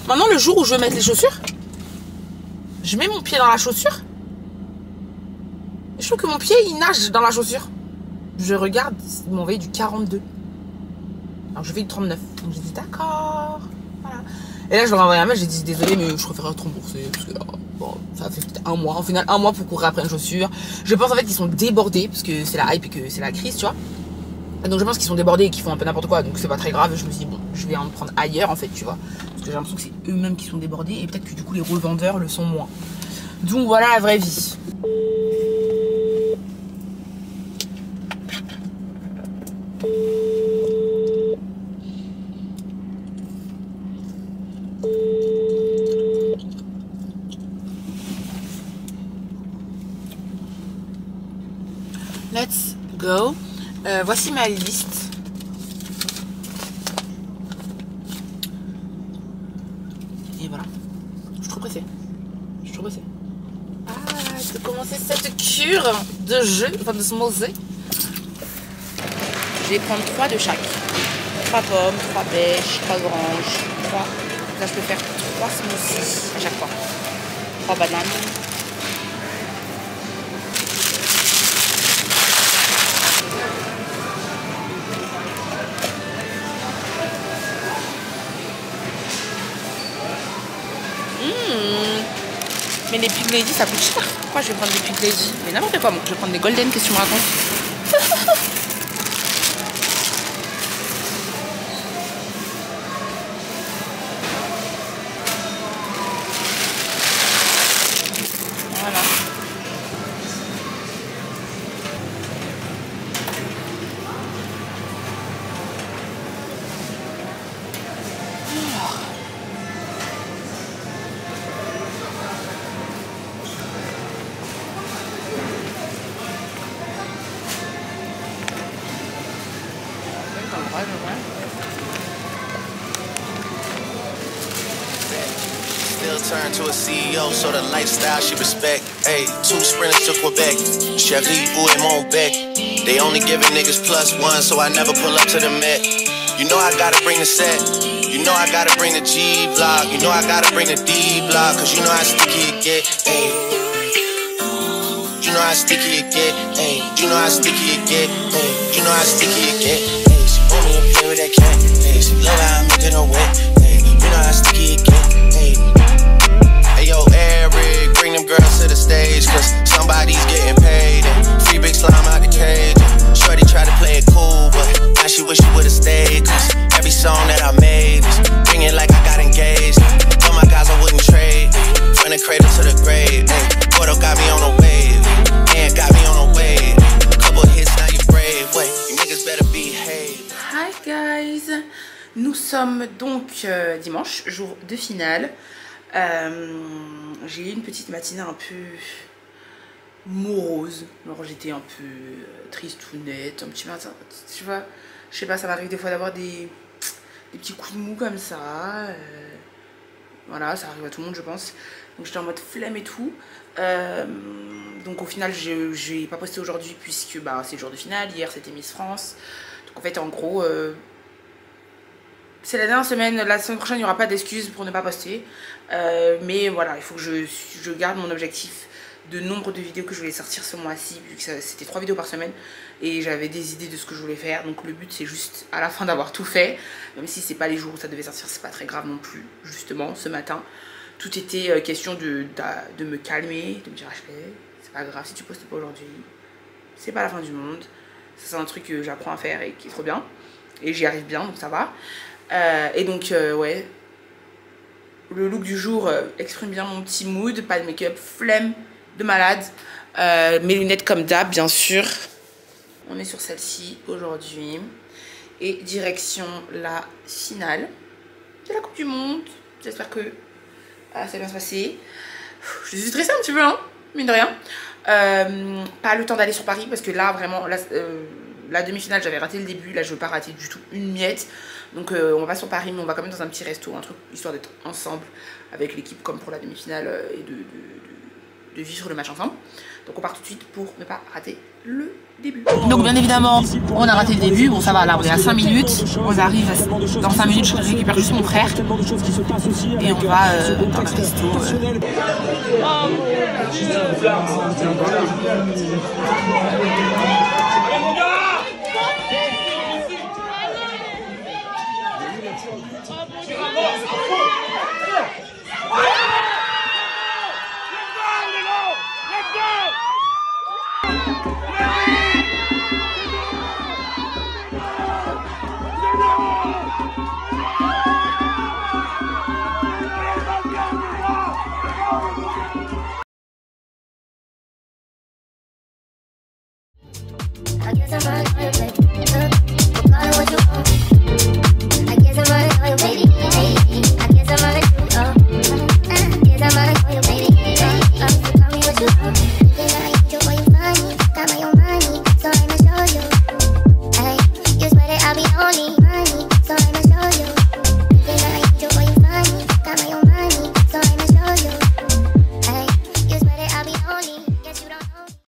Maintenant, le jour où je veux mettre les chaussures, je mets mon pied dans la chaussure. Je trouve que mon pied, il nage dans la chaussure. Je regarde, ils m'ont envoyé du 42. Alors je fais du 39. Donc j'ai dit d'accord. Voilà. Et là je leur ai envoyé un mail, j'ai dit désolé mais je préférerais te rembourser. Parce que bon, ça fait peut-être un mois. Au final, un mois pour courir après une chaussure. Je pense en fait qu'ils sont débordés parce que c'est la hype et que c'est la crise, tu vois. Et donc je pense qu'ils sont débordés et qu'ils font un peu n'importe quoi. Donc c'est pas très grave. Je me suis dit bon, je vais en prendre ailleurs en fait, tu vois. Parce que j'ai l'impression que c'est eux-mêmes qui sont débordés et peut-être que du coup les revendeurs le sont moins. Donc voilà la vraie vie. Voici ma liste. Et voilà. Je suis trop pressée. Je suis trop pressée. Ah, de commencer cette cure de jus, enfin de smoothie. Je vais prendre 3 de chaque. 3 pommes, 3 pêches, 3 oranges, 3. Là, je peux faire 3 smoothies à chaque fois. 3 bananes. Mais les Pig Lady, ça coûte cher. Pourquoi je vais prendre des Pig Lady? Mais n'importe quoi, moi. Je vais prendre des Golden, qu'est-ce que tu me racontes? Voilà. Still turn to a CEO, so the lifestyle she respect. Hey, 2 sprinters to Quebec, Chevy ou et Montbec. They only giving niggas +1, so I never pull up to the Met. You know I gotta bring the set, you know I gotta bring the G-Block, you know I gotta bring the D-Block, cause you know how sticky it get, hey. You know how sticky it get, hey. You know how sticky it get, hey. You know how sticky it get, hey. She want me to play with that cat, hey. She love how I'm making her wet, hey. You know how sticky it get, hey. Hey yo, Eric, bring them girls to the stage, cause somebody's getting paid, and free big slime out the cage. Shorty tried to play it cool, but now she wish she would've stayed, cause every song that I made is bringing like I got engaged. All my guys I wouldn't trade, from the cradle to the grave, hey. Porto got me on a wave, and got me on a wave. Couple hits, now you brave, wait, you niggas better behave. Hi guys, nous sommes donc dimanche, jour de finale. J'ai eu une petite matinée un peu morose. Alors j'étais un peu tristounette, un petit matin, tu vois. Je sais pas, ça m'arrive des fois d'avoir des petits coups de mou comme ça. Voilà, ça arrive à tout le monde je pense. Donc j'étais en mode flemme et tout. Donc au final j'ai pas posté aujourd'hui puisque bah, c'est le jour de finale. Hier c'était Miss France. Donc en fait en gros c'est la dernière semaine. La semaine prochaine il n'y aura pas d'excuses pour ne pas poster. Mais voilà, il faut que je garde mon objectif de nombre de vidéos que je voulais sortir ce mois-ci, vu que c'était 3 vidéos par semaine et j'avais des idées de ce que je voulais faire. Donc le but c'est juste à la fin d'avoir tout fait, même si c'est pas les jours où ça devait sortir, c'est pas très grave non plus. Justement ce matin tout était question de me calmer, de me dire Ashley, c'est pas grave si tu postes pas aujourd'hui, c'est pas la fin du monde. Ça c'est un truc que j'apprends à faire et qui est trop bien et j'y arrive bien, donc ça va. Et donc ouais, le look du jour exprime bien mon petit mood, pas de make-up, flemme de malade, mes lunettes comme d'hab bien sûr. On est sur celle-ci aujourd'hui et direction la finale de la Coupe du Monde. J'espère que ça va bien se passer. Je suis stressée un petit peu hein, mine de rien. Pas le temps d'aller sur Paris parce que là vraiment la demi-finale j'avais raté le début, là je veux pas rater du tout une miette. Donc on va pas sur Paris mais on va quand même dans un petit resto, un truc histoire d'être ensemble avec l'équipe comme pour la demi-finale et de vivre le match ensemble. Donc on part tout de suite pour ne pas rater le début. Donc bien évidemment on a raté le début, bon ça va là on est à 5 minutes, on arrive dans 5 minutes, je récupère juste mon frère et on va dans le resto.